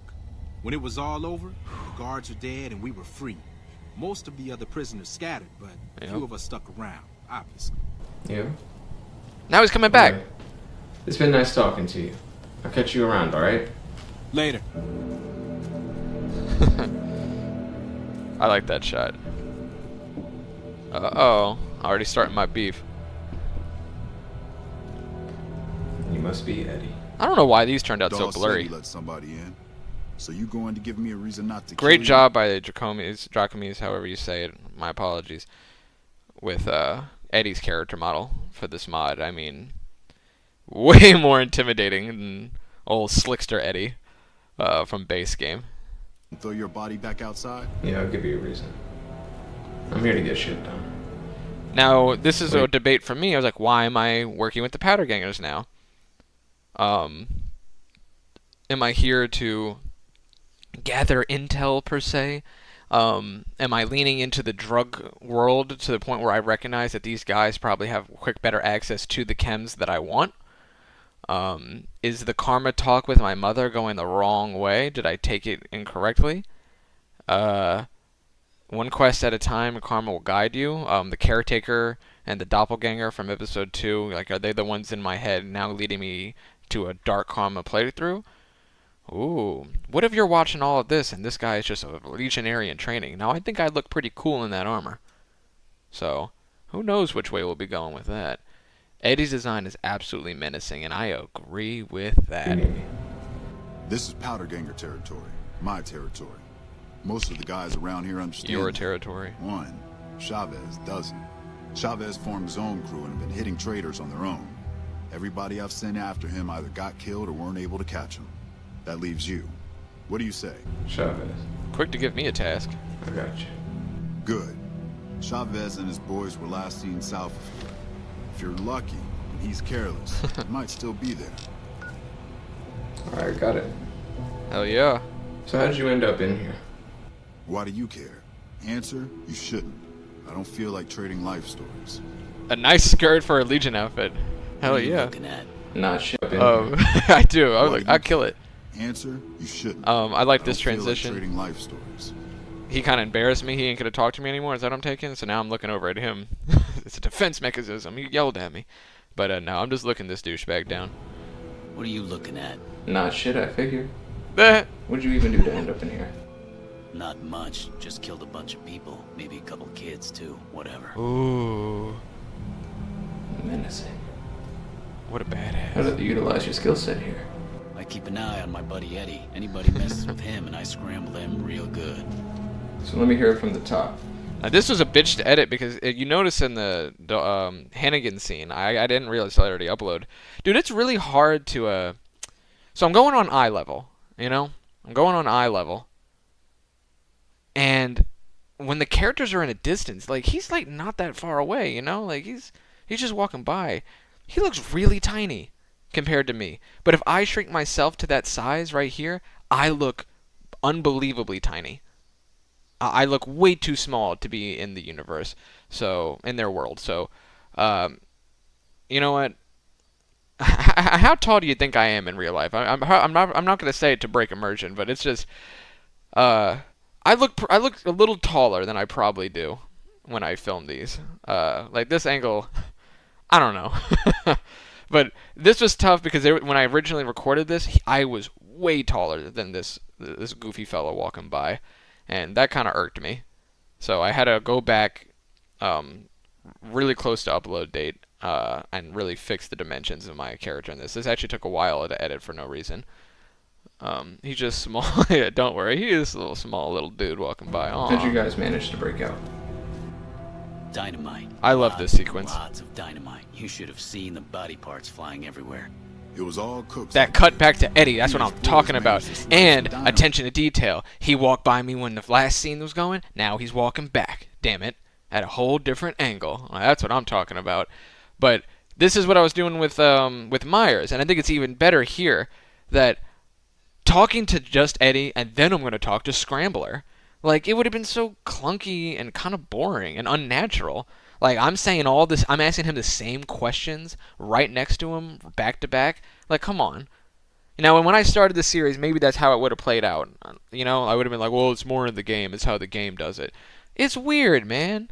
When it was all over, the guards were dead and we were free. Most of the other prisoners scattered, but a few of us stuck around, obviously. Yeah? Now he's coming back. Okay. It's been nice talking to you. I'll catch you around, alright? Later. I like that shot. Uh-oh. Already starting my beef. You must be Eddie. I don't know why these turned out so Dawes said blurry. he let somebody in. So you going to give me a reason not to Great kill job by Dracomes, however you say it. My apologies. With Eddie's character model for this mod. I mean, way more intimidating than old Slickster Eddie from base game. you? Throw your body back outside? Yeah, I'll give you a reason. I'm here to get shit done. Now, this is a Wait. debate for me. I was like, why am I working with the Powder Gangers now? Am I here to gather intel, per se? Am I leaning into the drug world to the point where I recognize that these guys probably have better access to the chems that I want? Is the karma talk with my mother going the wrong way? Did I take it incorrectly? One quest at a time, karma will guide you. The caretaker and the doppelganger from episode 2, like, are they the ones in my head now leading me to a dark karma playthrough? Ooh. What if you're watching all of this and this guy is just a legionary in training? Now, I think I'd look pretty cool in that armor. So, who knows which way we'll be going with that. Eddie's design is absolutely menacing, and I agree with that. This is Powder Ganger territory. My territory. Most of the guys around here understand Your that. territory. One, Chavez doesn't. Chavez formed his own crew and have been hitting traitors on their own. Everybody I've sent after him either got killed or weren't able to catch him. That leaves you. What do you say? Chavez. Quick to give me a task. I got you. Good. Chavez and his boys were last seen south of here. If you're lucky and he's careless, he might still be there. Alright, got it. Hell yeah. So how did you end up in here? Why do you care? Answer, you shouldn't. I don't feel like trading life stories. A nice skirt for a Legion outfit. Hell yeah. Not shit up in I do. I'd kill it. Answer, you shouldn't. I like this don't feel like transition. trading life stories. He kind of embarrassed me. He ain't gonna talk to me anymore. Is that what I'm taking? So now I'm looking over at him. It's a defense mechanism. He yelled at me. But no, I'm just looking this douchebag down. What are you looking at? Not shit, I figure. Eh. What'd you even do to end up in here? Not much. Just killed a bunch of people. Maybe a couple kids, too. Whatever. Ooh. Menacing. What a How badass. did you utilize your skill set here? I keep an eye on my buddy Eddie. Anybody messes with him and I scramble him real good. So let me hear it from the top. Now, this was a bitch to edit because you notice in the Hannigan scene, I didn't realize I already uploaded. Dude, it's really hard to so I'm going on eye level, you know? I'm going on eye level. And when the characters are in a distance, like he's like not that far away, you know? Like he's just walking by. He looks really tiny compared to me. But if I shrink myself to that size right here, I look unbelievably tiny. I look way too small to be in the universe, so in their world. So, you know what? How tall do you think I am in real life? I'm not gonna say it to break immersion, but it's just I look a little taller than I probably do when I film these. Like this angle, I don't know. But this was tough because when I originally recorded this, I was way taller than this goofy fellow walking by, and that kind of irked me. So I had to go back really close to upload date and really fix the dimensions of my character in this. This actually took a while to edit for no reason. He's just small. Yeah, don't worry, he is a little small little dude walking by. Aww. How'd you guys manage to break out? Dynamite. I love this sequence. Lots of dynamite. You should have seen the body parts flying everywhere. It was all Cook's That idea. cut back to Eddie, that's what He I'm and his talking boys about. managed to slice And some dynamite. attention to detail. He walked by me when the last scene was going. Now he's walking back. Damn it. At a whole different angle. That's what I'm talking about. But this is what I was doing with Myers, and I think it's even better here that talking to just Eddie and then I'm going to talk to Scrambler. Like, it would have been so clunky and kind of boring and unnatural. Like, I'm saying all this, I'm asking him the same questions right next to him, back to back. Like, come on. Now, when I started the series, maybe that's how it would have played out. You know, I would have been like, well, it's more in the game. It's how the game does it. It's weird, man.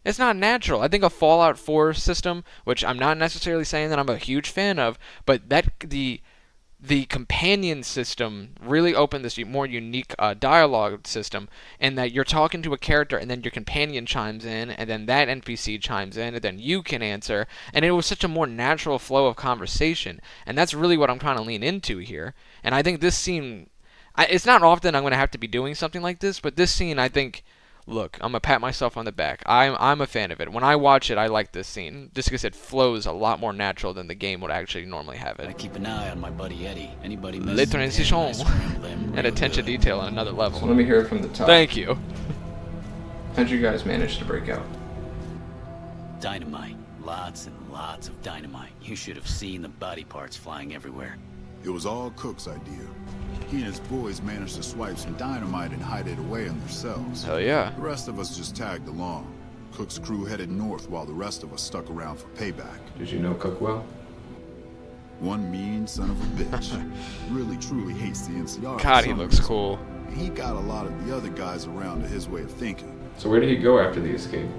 It's not natural. I think a Fallout 4 system, which I'm not necessarily saying that I'm a huge fan of, but that the companion system really opened this more unique dialogue system, in that you're talking to a character and then your companion chimes in and then that NPC chimes in and then you can answer, and it was such a more natural flow of conversation, and that's really what I'm trying to lean into here. And I think this scene, it's not often I'm going to have to be doing something like this, but this scene, I think, look, I'm going to pat myself on the back. I'm a fan of it. When I watch it, I like this scene, just because it flows a lot more natural than the game would actually normally have I it. keep an eye on my buddy Eddie. Anybody Les messes with him and I transitions scramble him and real attention good. detail on another So level. let me hear it from the top. Thank you. How'd you guys manage to break out? Dynamite. Lots and lots of dynamite. You should have seen the body parts flying everywhere. It was all Cook's idea. He and his boys managed to swipe some dynamite and hide it away in their cells. Hell yeah. The rest of us just tagged along. Cook's crew headed north while the rest of us stuck around for payback. Did you know Cook well? One mean son of a bitch. Really truly hates the NCR. for God, he some looks reason. cool. And he got a lot of the other guys around to his way of thinking. So where did he go after the escape?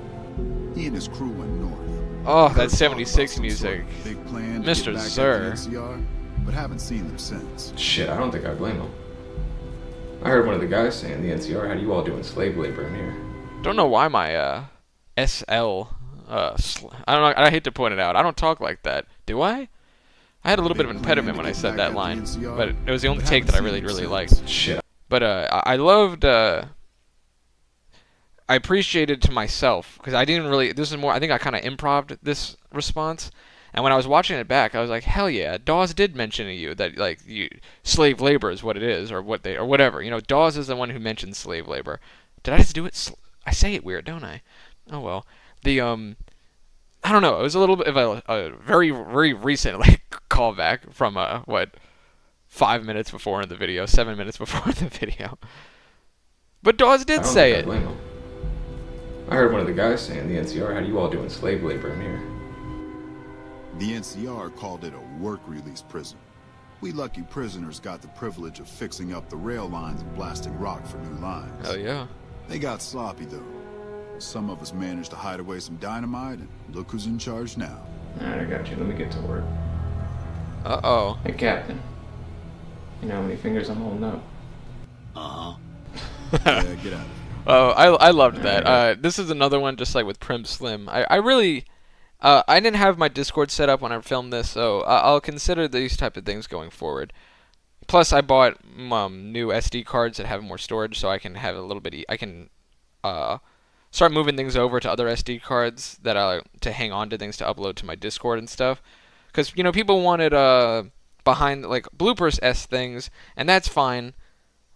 He and his crew went north. Oh, Kirk that talked 76 about some music. sort of big plan to Mr. get back at Sir. the NCR. but haven't seen them since. Shit, I don't think I blame him. I heard one of the guys saying the NCR had you all doing slave labor in here. Don't know why my SL. I don't know. I hate to point it out. I don't talk like that. Do I? I had a little bit of an impediment when I said that line, but it was the only take that I really liked. Shit. But I loved. I appreciated to myself because I didn't really. This is more. I think I kind of improv'd this response, and when I was watching it back, I was like, hell yeah, Dawes did mention to you that like slave labor is what it is, or what they or whatever. You know, Dawes is the one who mentioned slave labor. Did I just do it? I say it weird, don't I? Oh well. The I don't know. It was a little bit of a very recent callback from 5 minutes before in the video, 7 minutes before in the video. But Dawes did say it. I heard one of the guys saying the NCR had you all doing slave labor in here. The NCR called it a work release prison. We lucky prisoners got the privilege of fixing up the rail lines and blasting rock for new lines. Oh yeah. They got sloppy though. Some of us managed to hide away some dynamite, and look who's in charge now. Alright, I got you. Let me get to work. Uh-oh. Hey, Captain. You know how many fingers I'm holding up? Uh-huh. Yeah, get out of here. Oh, I loved that. This is another one just like with Prim Slim. I really... I didn't have my Discord set up when I filmed this, so I'll consider these type of things going forward. Plus, I bought new SD cards that have more storage, so I can have a little bit... I can... start moving things over to other SD cards that to hang on to things to upload to my Discord and stuff. Because, you know, people wanted behind, like, bloopers-esque things, and that's fine.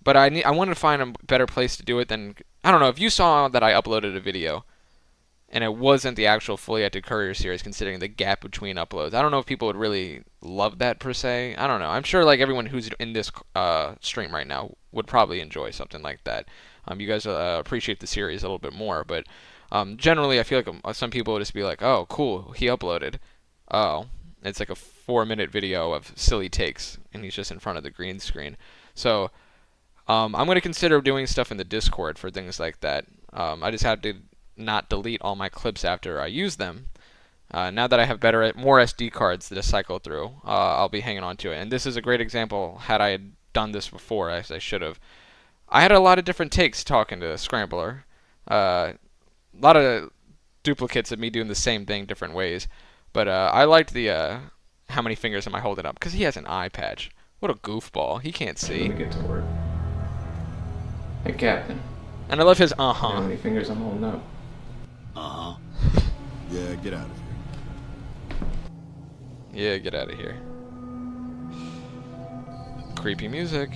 But I wanted to find a better place to do it than... I don't know, if you saw that I uploaded a video, and it wasn't the actual fully edited Courier series, considering the gap between uploads, I don't know if people would really love that, per se. I don't know. I'm sure, like, everyone who's in this stream right now would probably enjoy something like that. You guys appreciate the series a little bit more, but generally I feel like some people would just be like, oh, cool, he uploaded. Oh, it's like a 4-minute video of silly takes, and he's just in front of the green screen. So I'm going to consider doing stuff in the Discord for things like that. I just have to not delete all my clips after I use them. Now that I have more SD cards to cycle through, I'll be hanging on to it. And this is a great example. Had I done this before, as I should have, I had a lot of different takes talking to Scrambler. A lot of duplicates of me doing the same thing different ways. But I liked the how many fingers am I holding up? Because he has an eye patch. What a goofball. He can't see. Let me get to work. Hey, Captain. And I love his You know how many fingers I'm holding up? Uh-huh. Yeah, get out of here. Yeah, get out of here. Creepy music.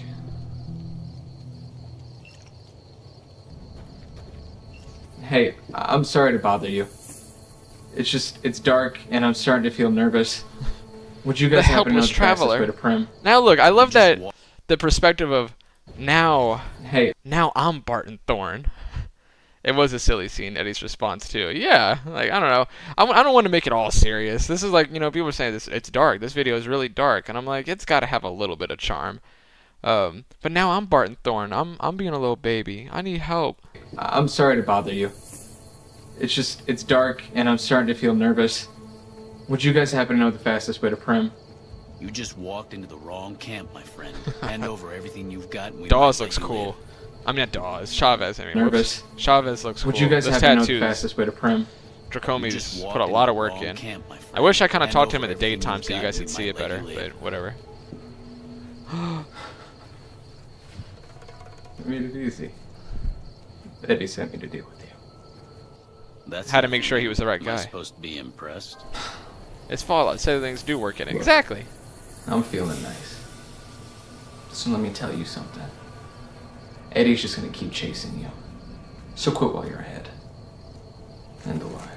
Hey, I'm sorry to bother you. It's dark, and I'm starting to feel nervous. Would you guys The happen to know helpless the fastest traveler. way to Prim? Now look, I love that the perspective of now I'm Barton Thorne. It was a silly scene, Eddie's response too. Yeah, like I don't know. I don't want to make it all serious. This is like, you know, people are saying it's dark. This video is really dark, and I'm like, it's got to have a little bit of charm. But now I'm Barton Thorne. I'm being a little baby. I need help. I'm sorry to bother you. It's dark, and I'm starting to feel nervous. Would you guys happen to know the fastest way to Prim? You just walked into the wrong camp, my friend. Hand over everything you've got, and we Dawes might looks let you cool. live. I mean, not Dawes. Chavez. I mean, Nervous. whoops. Chavez looks cool. Would you guys Those happen to know the tattoos. fastest way to Prim? You Dracomi's just put a walked lot of into the work wrong in. camp, my friend. I wish I kind of Hand talked to him over in the everything daytime you've so you got, guys and could we see it might let better, you live. but whatever. I made it easy. Eddie sent me to deal with you. That's Had to not make sure he was the right Am I guy. supposed to be impressed? It's Fallout, so things do work in it. Exactly. I'm feeling nice. So let me tell you something. Eddie's just gonna keep chasing you. So quit while you're ahead. And alive.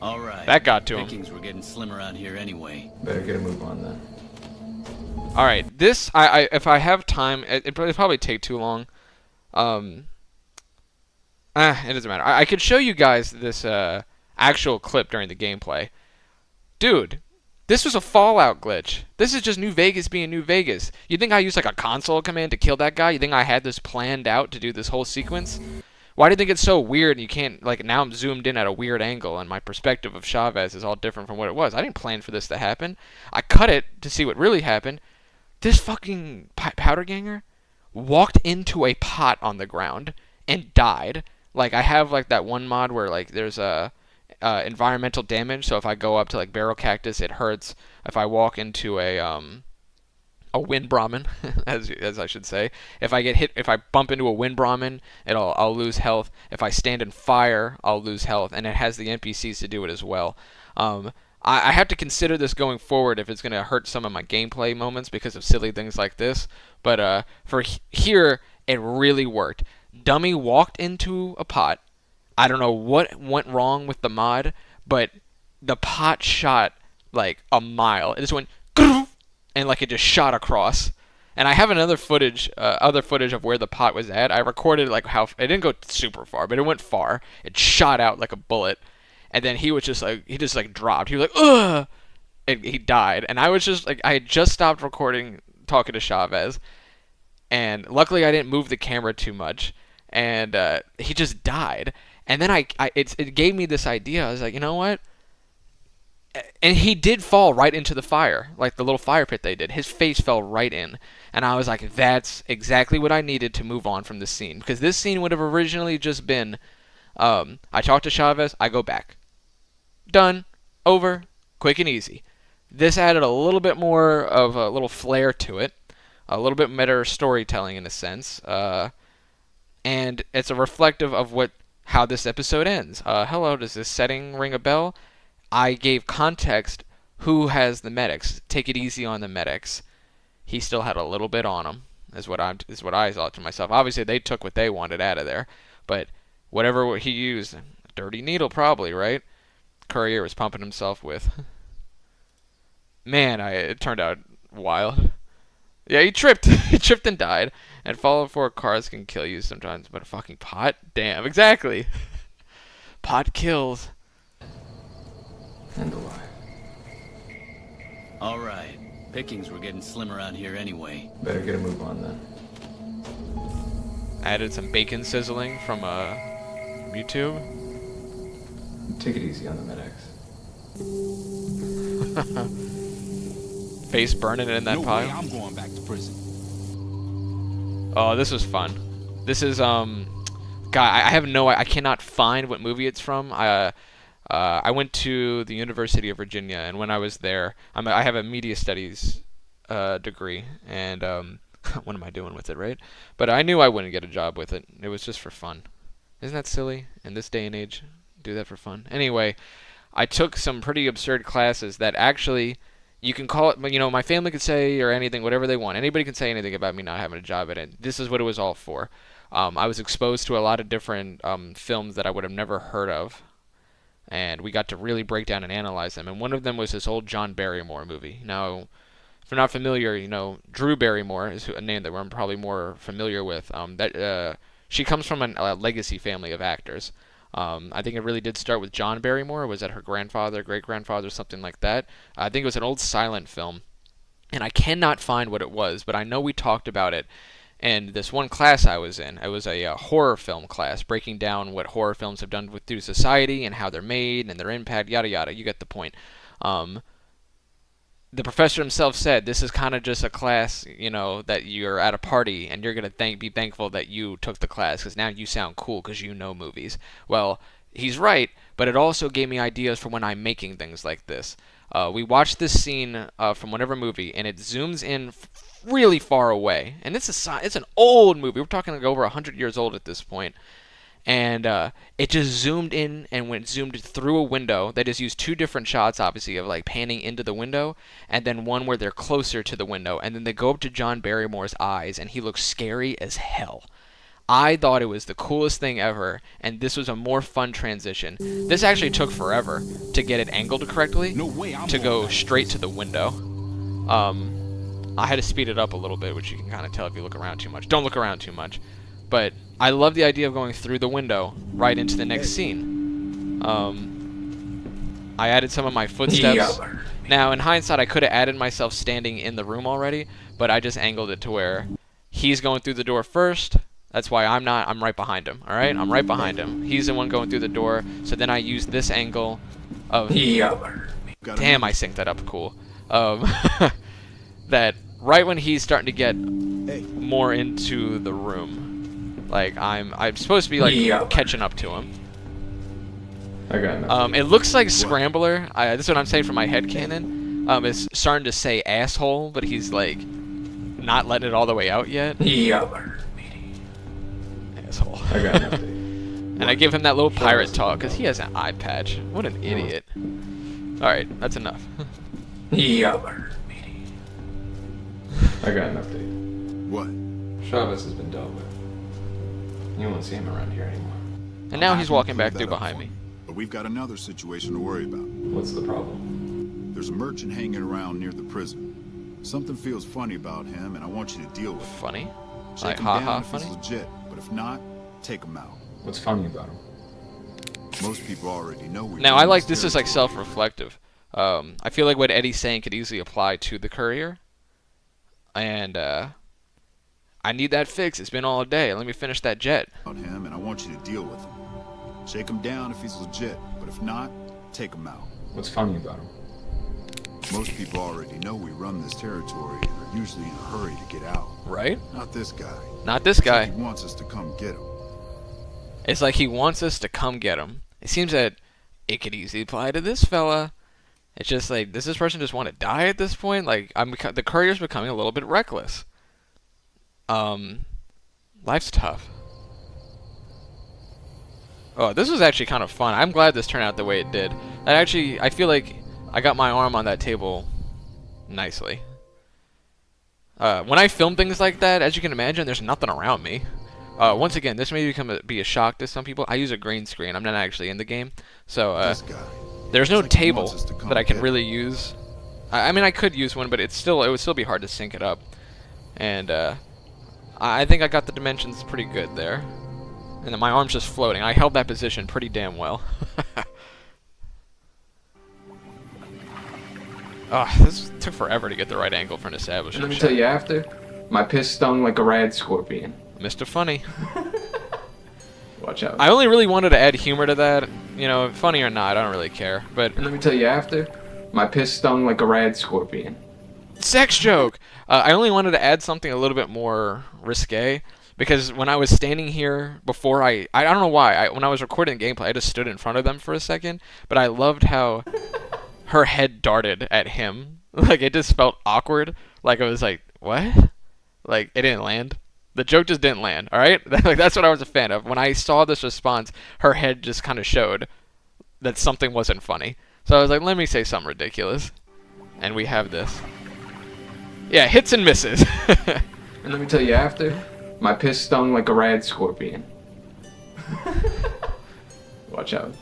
All right. That got to him. Pickings were getting slim around here anyway. Better get a move on then. All right, this if I have time, it'll probably take too long. It doesn't matter. I could show you guys this actual clip during the gameplay. Dude, this was a Fallout glitch. This is just New Vegas being New Vegas. You think I used like a console command to kill that guy? You think I had this planned out to do this whole sequence? Why do you think it's so weird? You can't, like, now I'm zoomed in at a weird angle, and my perspective of Chavez is all different from what it was. I didn't plan for this to happen. I cut it to see what really happened. This fucking powder ganger walked into a pot on the ground and died. Like, I have, like, that one mod where, like, there's a environmental damage, so if I go up to, like, barrel cactus, it hurts. If I walk into a wind Brahmin, as I should say. If I bump into a wind Brahmin, I'll lose health. If I stand in fire, I'll lose health, and it has the NPCs to do it as well. I have to consider this going forward if it's going to hurt some of my gameplay moments because of silly things like this. But for here, it really worked. Dummy walked into a pot. I don't know what went wrong with the mod, but the pot shot like a mile. It just went and like it just shot across. And I have other footage of where the pot was at. I recorded like how it didn't go super far, but it went far. It shot out like a bullet, and then he just dropped. He was like, ugh, and he died. And I was just like, I had just stopped recording, talking to Chavez, and luckily I didn't move the camera too much, and he just died. And then it gave me this idea. I was like, you know what? And he did fall right into the fire, like the little fire pit they did. His face fell right in. And I was like, that's exactly what I needed to move on from this scene. Because this scene would have originally just been, I talk to Chavez, I go back. Done. Over. Quick and easy. This added a little bit more of a little flair to it. A little bit better storytelling in a sense. And it's a reflective of how this episode ends. Hello, does this setting ring a bell? I gave context. Who has the medics? Take it easy on the medics. He still had a little bit on him, is what I thought to myself. Obviously, they took what they wanted out of there, but whatever he used, dirty needle probably, right? Courier was pumping himself with. Man, it turned out wild. Yeah, he tripped. He tripped and died. And follow 4 cars can kill you sometimes, but a fucking pot? Damn, exactly. Pot kills. And alive. All right. Pickings were getting slim around here anyway. Better get a move on then. Added some bacon sizzling from YouTube. Take it easy on the medics. Face burning in that pile. No way I'm going back to prison. Oh, this was fun. This is God, I cannot find what movie it's from. I went to the University of Virginia, and when I was there, I have a media studies degree, and what am I doing with it, right? But I knew I wouldn't get a job with it. It was just for fun. Isn't that silly? In this day and age, do that for fun. Anyway, I took some pretty absurd classes that actually, you can call it, you know, my family could say or anything, whatever they want. Anybody can say anything about me not having a job at it. This is what it was all for. I was exposed to a lot of different films that I would have never heard of. And we got to really break down and analyze them. And one of them was this old John Barrymore movie. Now, if you're not familiar, you know, Drew Barrymore is a name that I'm probably more familiar with. She comes from a legacy family of actors. I think it really did start with John Barrymore. Was that her grandfather, great-grandfather, something like that? I think it was an old silent film. And I cannot find what it was, but I know we talked about it. And this one class I was in, it was a horror film class, breaking down what horror films have done through society and how they're made and their impact, yada yada. You get the point. The professor himself said this is kind of just a class, you know, that you're at a party and you're gonna be thankful that you took the class because now you sound cool because you know movies. Well, he's right, but it also gave me ideas for when I'm making things like this. We watched this scene from whatever movie, and it zooms in really far away. And it's an old movie. We're talking like over 100 years old at this point. And it just zoomed in and zoomed through a window. They just used 2 different shots, obviously, of like panning into the window, and then one where they're closer to the window. And then they go up to John Barrymore's eyes, and he looks scary as hell. I thought it was the coolest thing ever, and this was a more fun transition. This actually took forever to get it angled correctly, to go straight to the window. I had to speed it up a little bit, which you can kind of tell if you look around too much. Don't look around too much. But I love the idea of going through the window right into the next scene. I added some of my footsteps. Now, in hindsight, I could have added myself standing in the room already, but I just angled it to where he's going through the door first, That's why I'm not. I'm right behind him. All right, I'm right behind him. He's the one going through the door. So then I use this angle of. Damn, I synced that up. Cool. That right when he's starting to get more into the room, like I'm supposed to be like catching up to him. I got nothing. It looks like Scrambler. This is what I'm saying from my headcanon. Is starting to say asshole, but he's like not letting it all the way out yet. Asshole. I got nothing. And I give him that little pirate talk because he has an eye patch. What an idiot. All right, that's enough. I got an update. What? Chavez has been dealt with. You won't see him around here anymore. And now he's walking back through behind me. But we've got another situation to worry about. What's the problem? There's a merchant hanging around near the prison. Something feels funny about him, and I want you to deal with it. Funny? Shake Like him ha down ha if funny? he's legit, but if not, take him out. What's funny about him? Most people already know we. Now I like this is like self-reflective. I feel like what Eddie's saying could easily apply to the Courier. And I need that fix. It's been all day. Let me finish that jet. On him, and I want you to deal with him. Shake him down if he's legit, but if not, take him out. What's funny about him? Most people already know we run this territory and are usually in a hurry to get out. Right? Not this guy. Not this guy. He wants us to come get him. It's like he wants us to come get him. It seems that it could easily apply to this fella. It's just like, does this person just want to die at this point? Like, the Courier's becoming a little bit reckless. Life's tough. Oh, this was actually kind of fun. I'm glad this turned out the way it did. I feel like I got my arm on that table nicely. When I film things like that, as you can imagine, there's nothing around me. Once again, this may be a shock to some people. I use a green screen. I'm not actually in the game. So, there's no table that I can really use. I mean, I could use one, but it would still be hard to sync it up. And, I think I got the dimensions pretty good there. And then my arm's just floating. I held that position pretty damn well. This took forever to get the right angle for an establishing Let me shot. tell you after, my piss stung like a rad scorpion. Mr. Funny. Watch out. I only really wanted to add humor to that. You know, funny or not, I don't really care. But And let me tell you after, my piss stung like a rad scorpion. sex joke! I only wanted to add something a little bit more risque. Because when I was standing here before I don't know why, when I was recording gameplay, I just stood in front of them for a second. But I loved how her head darted at him. Like, it just felt awkward. Like, it was like, what? Like, it didn't land. The joke just didn't land, alright? Like, that's what I was a fan of. When I saw this response, her head just kind of showed that something wasn't funny. So I was like, let me say something ridiculous. And we have this. Yeah, hits and misses. And let me tell you after, my piss stung like a rad scorpion. Watch out.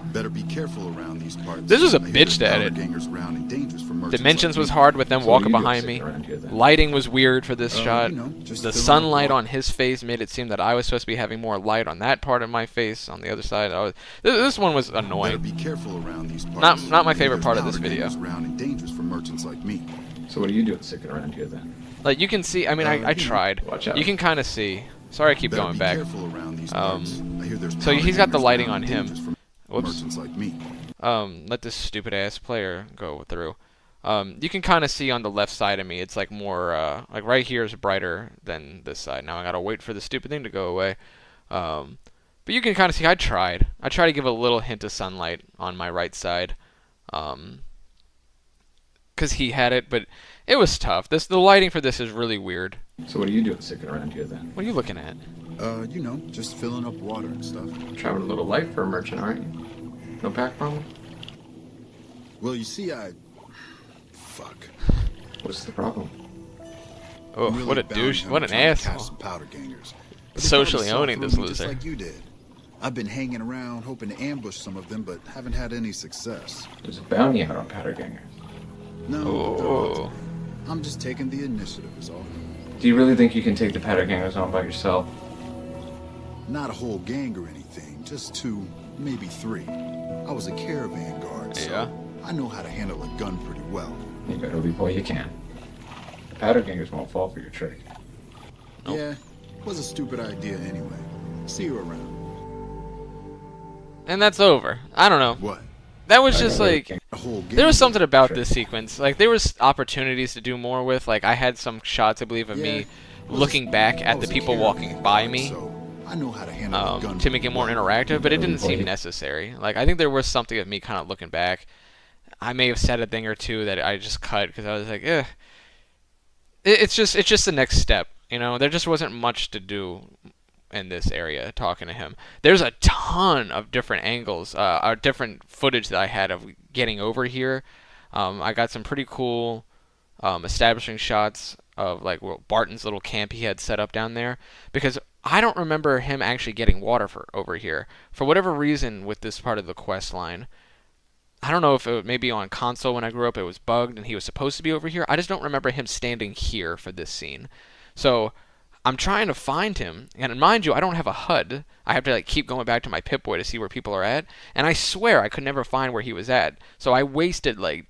Better be careful around these parts. This was a I hear bitch to there's edit. powder gangers around and dangerous for merchants Dimensions like was me. hard with them So what walking are you doing behind me. sitting around here then? Lighting was weird for this shot. You know, just The filling up sunlight water. on his face made it seem that I was supposed to be having more light on that part of my face. On the other side, this one was Better annoying. be careful around these parts. Not my I hear favorite there's part of this powder video. gangers around and dangerous for merchants like me. So what are you doing sticking around here then? Like, you can see, I mean, I tried. Watch out. You can kind of see. Sorry I keep Better going be back. careful around these parts. I hear there's So powder he's got the gangers lighting around on and him. dangerous for Whoops. merchants like me. Let this stupid ass player go through. You can kind of see on the left side of me, it's like more, like right here is brighter than this side. Now I gotta wait for the stupid thing to go away. But you can kind of see, I tried to give a little hint of sunlight on my right side. Because he had it, but it was tough. The lighting for this is really weird. So what are you doing sticking around here then? What are you looking at? You know, just filling up water and stuff. Traveling a little light for a merchant, aren't you? No back problem? Well, you see, Fuck. What's the problem? Oh, I'm really what a bound douche. down What an trying to catch asshole. some powder gangers. But they Socially probably owning saw this through me loser. Just like you did. I've been hanging around hoping to ambush some of them, but haven't had any success. There's a bounty out on powder gangers. No, Oh. I'm just taking the initiative is all. Do you really think you can take the powder gangers on by yourself? Not a whole gang or anything, just 2, maybe 3. I was a caravan guard, so Yeah. I know how to handle a gun pretty well. You better leave all you can. The powder gangers won't fall for your trick. Nope. Yeah, Was a stupid idea anyway. See you around. And that's over. I don't know. What? That was just like, The whole game? there was something about this sequence. Like, there was opportunities to do more with. Like, I had some shots, I believe, of me looking back at the people walking by me So I know how to handle a gun to make it more interactive, but it didn't seem necessary. Like, I think there was something of me kind of looking back. I may have said a thing or two that I just cut because I was like, eh. It's just the next step, you know. There just wasn't much to do in this area talking to him. There's a ton of different angles, or different footage that I had of getting over here. I got some pretty cool establishing shots of like Barton's little camp he had set up down there, because I don't remember him actually getting water over here for whatever reason with this part of the quest line. I don't know if it maybe on console when I grew up it was bugged and he was supposed to be over here. I just don't remember him standing here for this scene. So I'm trying to find him, and mind you, I don't have a HUD. I have to like keep going back to my Pip-Boy to see where people are at, and I swear I could never find where he was at. So I wasted like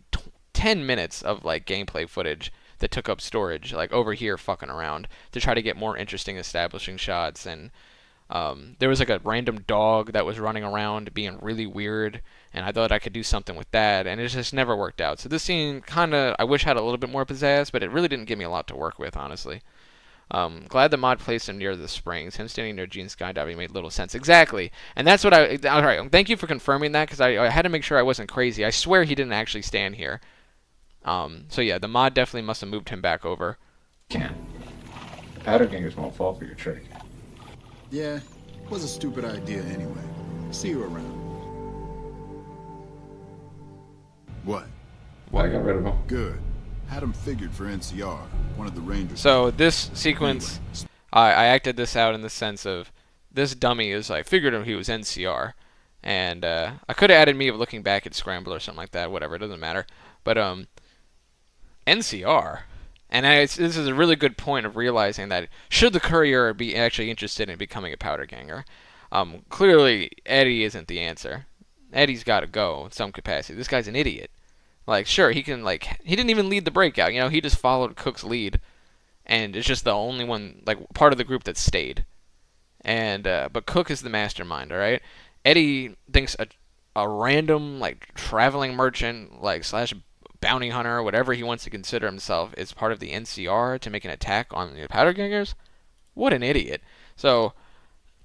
10 minutes of like gameplay footage that took up storage, like over here fucking around to try to get more interesting establishing shots. And there was like a random dog that was running around being really weird, and I thought I could do something with that, and it just never worked out. So this scene kind of, I wish had a little bit more pizzazz, but it really didn't give me a lot to work with, honestly. Glad the mod placed him near the springs. Him standing near Gene skydiving made little sense. Exactly. And that's what alright, thank you for confirming that, because I had to make sure I wasn't crazy. I swear he didn't actually stand here. So yeah, the mod definitely must have moved him back over. Can't. The powder gangers won't fall for your trick. Yeah, was a stupid idea anyway. See you around. What? I got rid of him. Good. Had him figured for NCR, one of the Rangers. So this sequence, I acted this out in the sense of, this dummy is, I figured he was NCR. And I could have added me of looking back at Scramble or something like that, whatever, it doesn't matter. But NCR. And this is a really good point of realizing that should the Courier be actually interested in becoming a powder ganger, clearly Eddie isn't the answer. Eddie's got to go in some capacity. This guy's an idiot. Like, sure, he can, like, he didn't even lead the breakout, you know, he just followed Cook's lead, and it's just the only one, like, part of the group that stayed. And, but Cook is the mastermind, alright? Eddie thinks a random, like, traveling merchant, like, slash bounty hunter, whatever he wants to consider himself, is part of the NCR to make an attack on the powder gangers? What an idiot. So,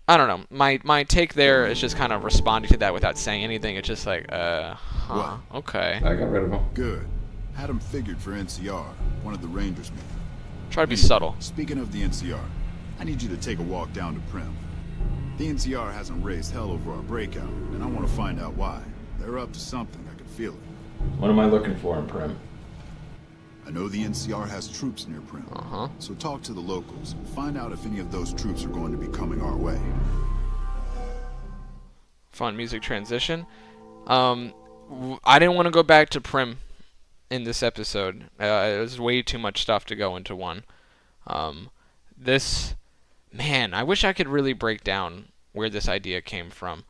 I don't know. My take there is just kind of responding to that without saying anything. It's just like, okay. I got rid of him. Good. Had him figured for NCR, one of the Rangers maybe. Try to be subtle. Speaking of the NCR, I need you to take a walk down to Prim. The NCR hasn't raised hell over our breakout, and I want to find out why. They're up to something, I can feel it. What am I looking for in Prim? I know the NCR has troops near Prim, so talk to the locals and find out if any of those troops are going to be coming our way. Fun music transition. I didn't want to go back to Prim in this episode. It was way too much stuff to go into one. Man, I wish I could really break down where this idea came from.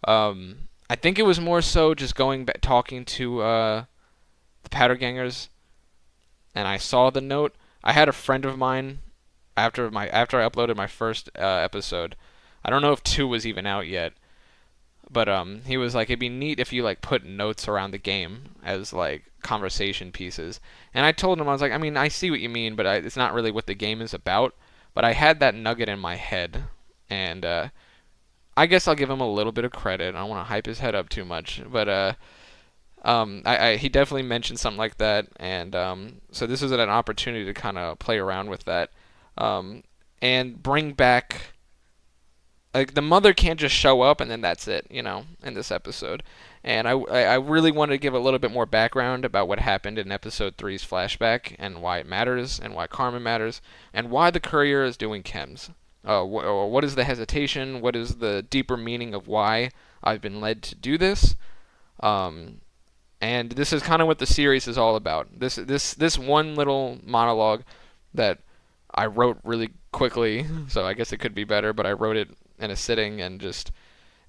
I think it was more so just going back, talking to the powder gangers, and I saw the note. I had a friend of mine after I uploaded my first episode. I don't know if 2 was even out yet, but he was like, it'd be neat if you like put notes around the game as like conversation pieces. And I told him, I was like, I mean, I see what you mean, but it's not really what the game is about. But I had that nugget in my head, and I guess I'll give him a little bit of credit. I don't want to hype his head up too much, but he definitely mentioned something like that, and so this was an opportunity to kind of play around with that, and bring back, like, the mother can't just show up and then that's it, you know, in this episode. And I really wanted to give a little bit more background about what happened in episode 3's flashback, and why it matters, and why karma matters, and why the Courier is doing chems. What is the hesitation? What is the deeper meaning of why I've been led to do this? And this is kind of what the series is all about. This one little monologue that I wrote really quickly, so I guess it could be better, but I wrote it in a sitting and just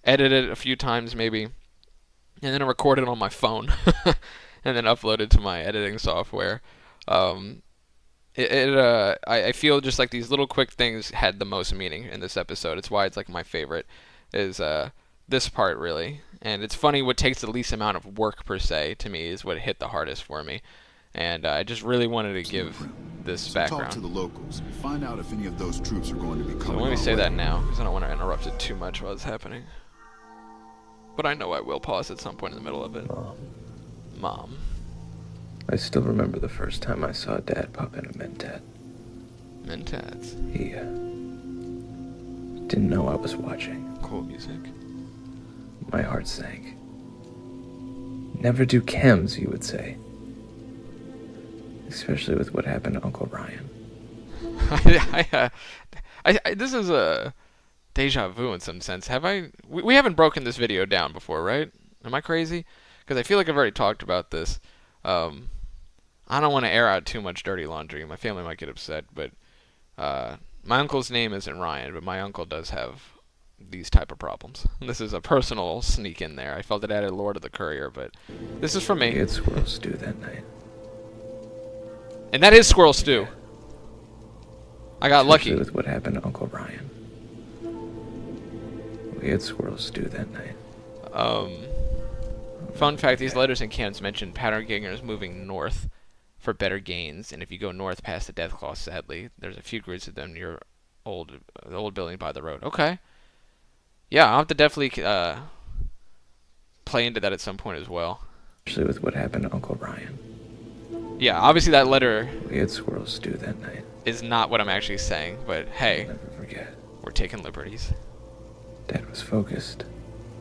edited it a few times maybe, and then I recorded it on my phone, and then uploaded to my editing software. I feel just like these little quick things had the most meaning in this episode. It's why it's like my favorite is this part really. And it's funny, what takes the least amount of work per se to me is what hit the hardest for me. And I just really wanted to give this So background. talk to the locals. Find out if any of those troops are going to be So coming let me our say way. that now, because I don't want to interrupt it too much while it's happening. But I know I will pause at some point in the middle of it. Mom. I still remember the first time I saw Dad pop in a mentat. Mentats. He didn't know I was watching. Cool music. My heart sank. Never do chems, you would say. Especially with what happened to Uncle Ryan. This is a deja vu in some sense. We haven't broken this video down before, right? Am I crazy? Because I feel like I've already talked about this. I don't want to air out too much dirty laundry. My family might get upset, but my uncle's name isn't Ryan, but my uncle does have these type of problems. This is a personal sneak in there. I felt it added lore to the Courier, but this is from me. We had squirrel stew that night. And that is squirrel stew. I got lucky. Especially with what happened to Uncle Ryan. We had squirrel stew that night. Fun fact, these letters and cans mention pattern gangers moving north for better gains, and if you go north past the Deathclaw, sadly, there's a few groups of them near the old building by the road. Okay. Yeah, I'll have to definitely play into that at some point as well. Especially with what happened to Uncle Ryan. Yeah, obviously that letter We had squirrel stew that night. is not what I'm actually saying, but hey, I'll never forget. we're taking liberties, Dad was focused.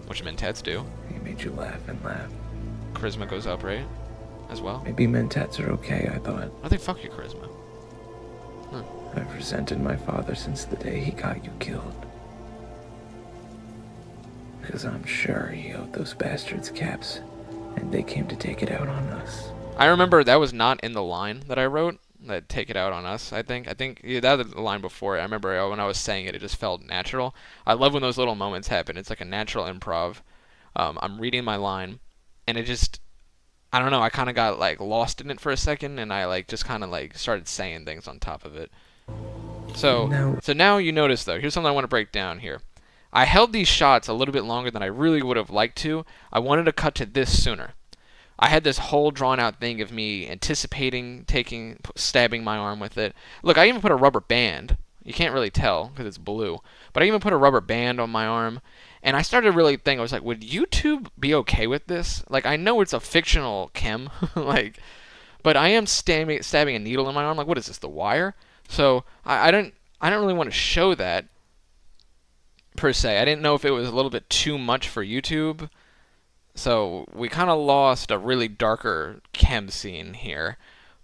which mentats do. He made you laugh and laugh. Charisma goes up, right? As well. Maybe mentats are okay, I thought. I think fuck your charisma. I've resented my father since the day he got you killed. Because I'm sure he owed those bastards caps, and they came to take it out on us. I remember that was not in the line that I wrote. That take it out on us. I think yeah, that was the line before it. I remember when I was saying it, it just felt natural. I love when those little moments happen. It's like a natural improv. I'm reading my line, and it just, I don't know. I kind of got like lost in it for a second, and I like just kind of like started saying things on top of it. So now you notice though. Here's something I want to break down here. I held these shots a little bit longer than I really would have liked to. I wanted to cut to this sooner. I had this whole drawn out thing of me anticipating stabbing my arm with it. Look, I even put a rubber band. You can't really tell because it's blue. But I even put a rubber band on my arm. And I started to really think, I was like, would YouTube be okay with this? Like, I know it's a fictional chem, like, but I am stabbing a needle in my arm. Like, what is this, The Wire? So I don't really want to show that per se. I didn't know if it was a little bit too much for YouTube. So we kind of lost a really darker chem scene here.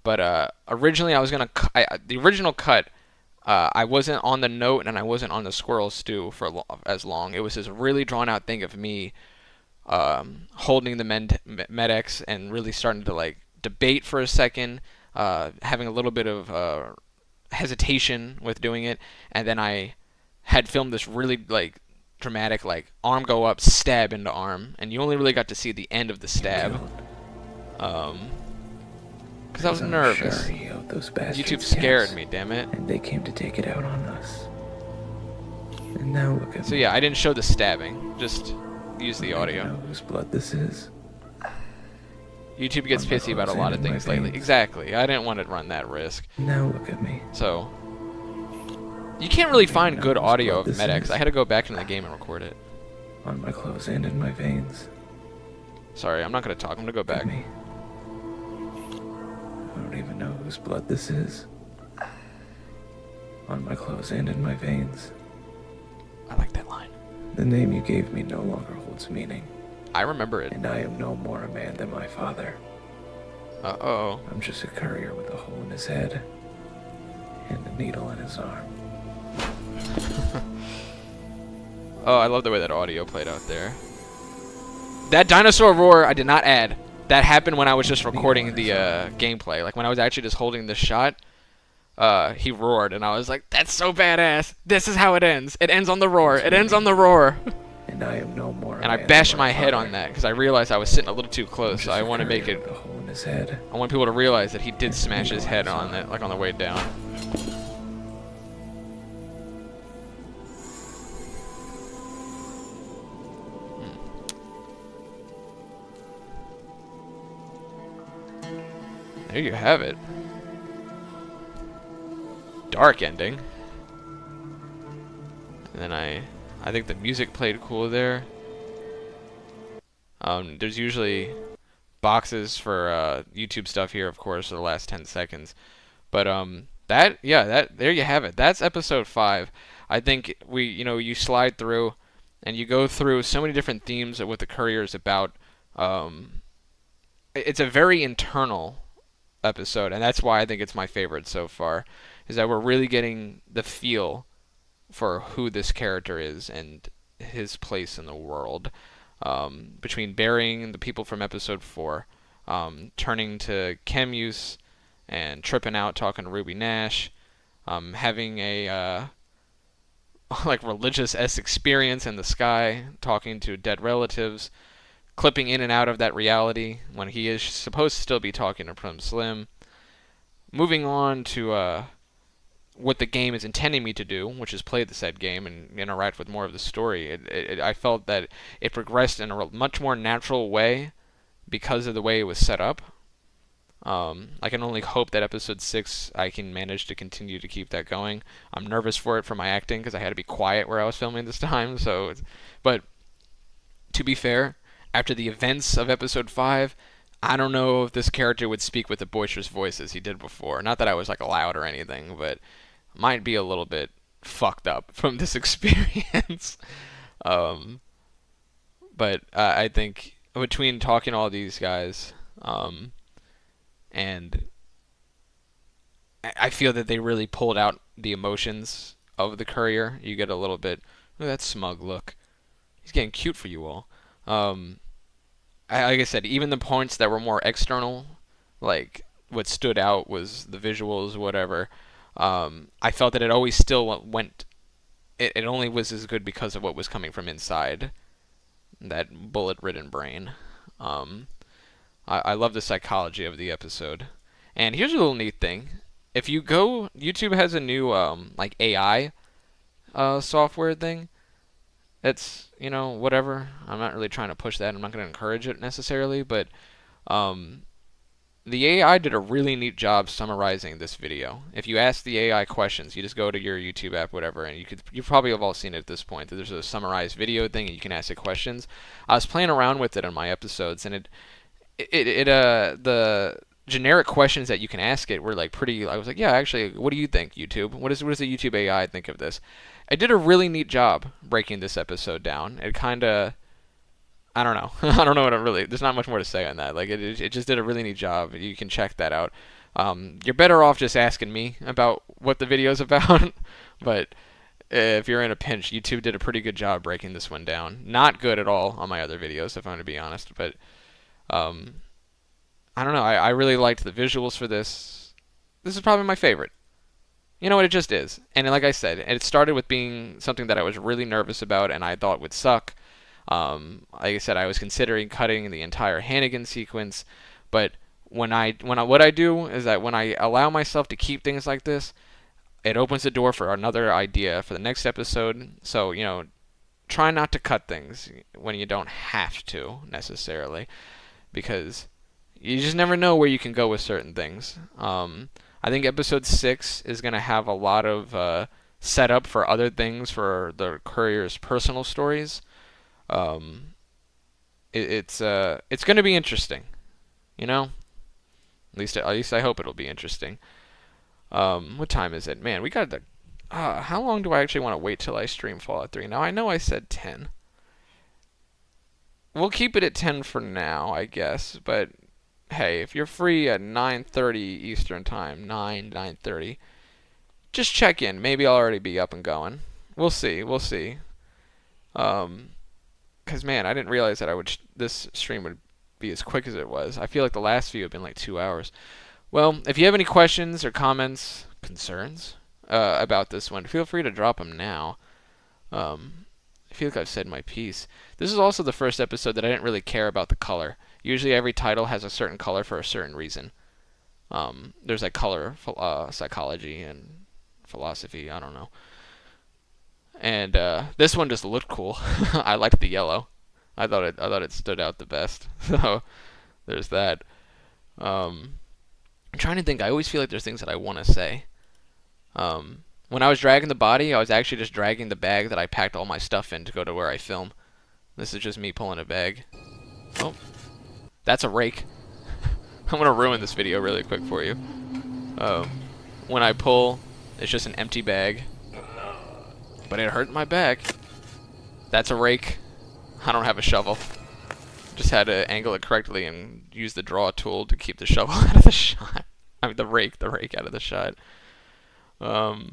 But originally I was going to... the original cut, I wasn't on the note and I wasn't on the squirrel stew for as long. It was this really drawn out thing of me holding the Med-X and really starting to like debate for a second, having a little bit of hesitation with doing it. And then I had filmed this really like dramatic, like, arm go up, stab into arm, and you only really got to see the end of the stab. Because I was nervous. Sure he owed those bastards YouTube scared caps, me, damn it. And they came to take it out on us. And now look at So me. yeah, I didn't show the stabbing, just use the I don't audio. know whose blood this is. YouTube gets On my pissy about a clothes lot and of in my things lately. veins. Exactly, I didn't want to run that risk. Now look at me. So, you can't really find know good whose audio blood of this Med-X. is. I had to go back into the game and record it. On my clothes and in my veins. Sorry, I'm not going to talk, I'm going to go Look at back. me. I don't even know whose blood this is. On my clothes and in my veins. I like that line. The name you gave me no longer holds meaning. I remember it. And I am no more a man than my father. Uh-oh. I'm just a courier with a hole in his head. And a needle in his arm. Oh, I love the way that audio played out there. That dinosaur roar, I did not add. That happened when I was just recording the gameplay. Like, when I was actually just holding the shot, he roared, and I was like, that's so badass. This is how it ends. It ends on the roar. It ends on the roar. And I am no more a And I man bashed than my head father. on that, because I realized I was sitting a little too close, so I want to make it his head. I want people to realize that he did smash his head on it, like on the way down. There you have it. Dark ending. And then I think the music played cool there. There's usually boxes for YouTube stuff here, of course, for the last 10 seconds. But there you have it. That's episode 5. I think you slide through and you go through so many different themes of what the Courier is about. It's a very internal episode, and that's why I think it's my favorite so far, is that we're really getting the feel for who this character is and his place in the world. Between burying the people from episode 4, turning to chem use and tripping out talking to Ruby Nash, having a like religious-esque experience in the sky, talking to dead relatives, clipping in and out of that reality when he is supposed to still be talking to Prim Slim, moving on to what the game is intending me to do, which is play the said game and interact with more of the story. I felt that it progressed in a much more natural way because of the way it was set up. I can only hope that episode 6 I can manage to continue to keep that going. I'm nervous for it for my acting because I had to be quiet where I was filming this time. But to be fair, after the events of episode 5, I don't know if this character would speak with a boisterous voice as he did before. Not that I was like loud or anything, but might be a little bit fucked up from this experience. But I think between talking to all these guys, and I feel that they really pulled out the emotions of the Courier. You get a little bit, look at that smug look. He's getting cute for you all. Like I said, even the points that were more external, like what stood out was the visuals, whatever. I felt that it always still went. It only was as good because of what was coming from inside that bullet-ridden brain. I love the psychology of the episode. And here's a little neat thing: if you go, YouTube has a new like AI software thing. It's, whatever. I'm not really trying to push that. I'm not going to encourage it necessarily, but the AI did a really neat job summarizing this video. If you ask the AI questions, you just go to your YouTube app, whatever, and you probably have all seen it at this point. There's a summarized video thing, and you can ask it questions. I was playing around with it in my episodes, and the generic questions that you can ask it were like pretty. I was like, yeah, actually, what do you think, YouTube? What does the YouTube AI think of this? I did a really neat job breaking this episode down. It kind of, I don't know. I don't know what it really, there's not much more to say on that. Like, it just did a really neat job. You can check that out. You're better off just asking me about what the video's about. But if you're in a pinch, YouTube did a pretty good job breaking this one down. Not good at all on my other videos, if I'm going to be honest. But, I don't know. I really liked the visuals for this. This is probably my favorite. You know what, it just is. And like I said, it started with being something that I was really nervous about and I thought would suck. Like I said, I was considering cutting the entire Hannigan sequence, but what I do is that when I allow myself to keep things like this, it opens the door for another idea for the next episode. So, try not to cut things when you don't have to necessarily, because you just never know where you can go with certain things. I think episode 6 is going to have a lot of setup for other things for the Courier's personal stories. It's going to be interesting, At least I hope it'll be interesting. What time is it? Man, we got the. How long do I actually want to wait till I stream Fallout 3? Now I know I said 10. We'll keep it at 10 for now, I guess. But hey, if you're free at 9:30 Eastern Time, 9:30, just check in. Maybe I'll already be up and going. We'll see. Because, man, I didn't realize that this stream would be as quick as it was. I feel like the last few have been like 2 hours. Well, if you have any questions or comments, concerns about this one, feel free to drop them now. I feel like I've said my piece. This is also the first episode that I didn't really care about the color. Usually every title has a certain color for a certain reason. There's like color psychology and philosophy, I don't know. And this one just looked cool. I liked the yellow. I thought it stood out the best. So there's that. I'm trying to think. I always feel like there's things that I want to say. When I was dragging the body, I was actually just dragging the bag that I packed all my stuff in to go to where I film. This is just me pulling a bag. Oh, that's a rake. I'm gonna ruin this video really quick for you. When I pull, it's just an empty bag. But it hurt my back. That's a rake. I don't have a shovel. Just had to angle it correctly and use the draw tool to keep the shovel out of the shot. I mean the rake out of the shot. But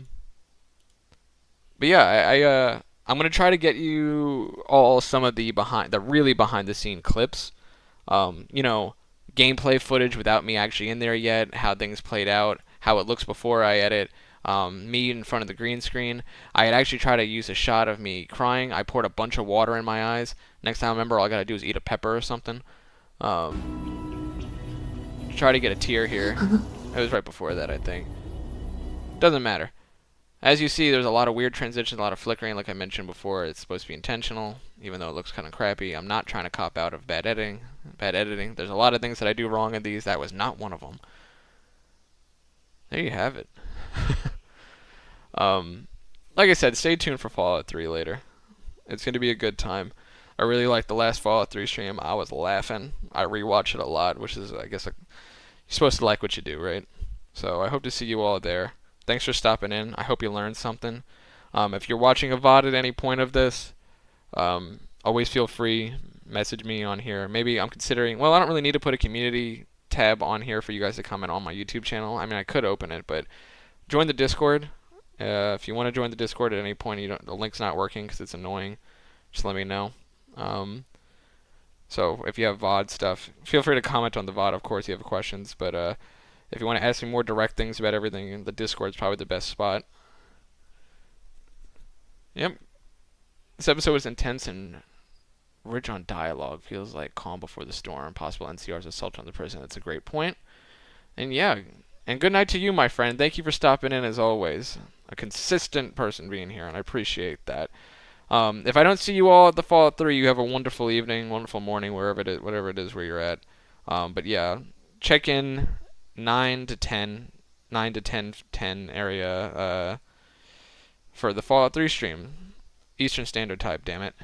yeah, I'm gonna try to get you all some of the really behind the scene clips. You know, gameplay footage without me actually in there yet, how things played out, how it looks before I edit. Me in front of the green screen. I had actually tried to use a shot of me crying. I poured a bunch of water in my eyes. Next time, remember, all I gotta do is eat a pepper or something. Try to get a tear here. It was right before that, I think. Doesn't matter. As you see, there's a lot of weird transitions, a lot of flickering. Like I mentioned before, it's supposed to be intentional, even though it looks kind of crappy. I'm not trying to cop out of bad editing. There's a lot of things that I do wrong in these. That was not one of them. There you have it. Like I said, stay tuned for Fallout 3 later. It's going to be a good time. I really liked the last Fallout 3 stream. I was laughing. I rewatch it a lot, which is, I guess, you're supposed to like what you do, right? So I hope to see you all there. Thanks for stopping in. I hope you learned something. If you're watching a VOD at any point of this, always feel free. Message me on here. Maybe I'm considering... Well, I don't really need to put a community tab on here for you guys to comment on my YouTube channel. I mean, I could open it, but join the Discord. If you want to join the Discord at any point, the link's not working because it's annoying. Just let me know. So if you have VOD stuff, feel free to comment on the VOD, of course, if you have questions. But if you want to ask me more direct things about everything, the Discord's probably the best spot. Yep. This episode was intense and rich on dialogue. Feels like Calm Before the Storm. Possible NCR's assault on the prison. That's a great point. And yeah, and good night to you, my friend. Thank you for stopping in as always. A consistent person being here, and I appreciate that. If I don't see you all at the Fallout 3, you have a wonderful evening, wonderful morning, wherever it is, whatever it is where you're at. But yeah, check in 9 to 10 area for the Fallout 3 stream. Eastern Standard Time, damn it.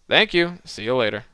Thank you. See you later.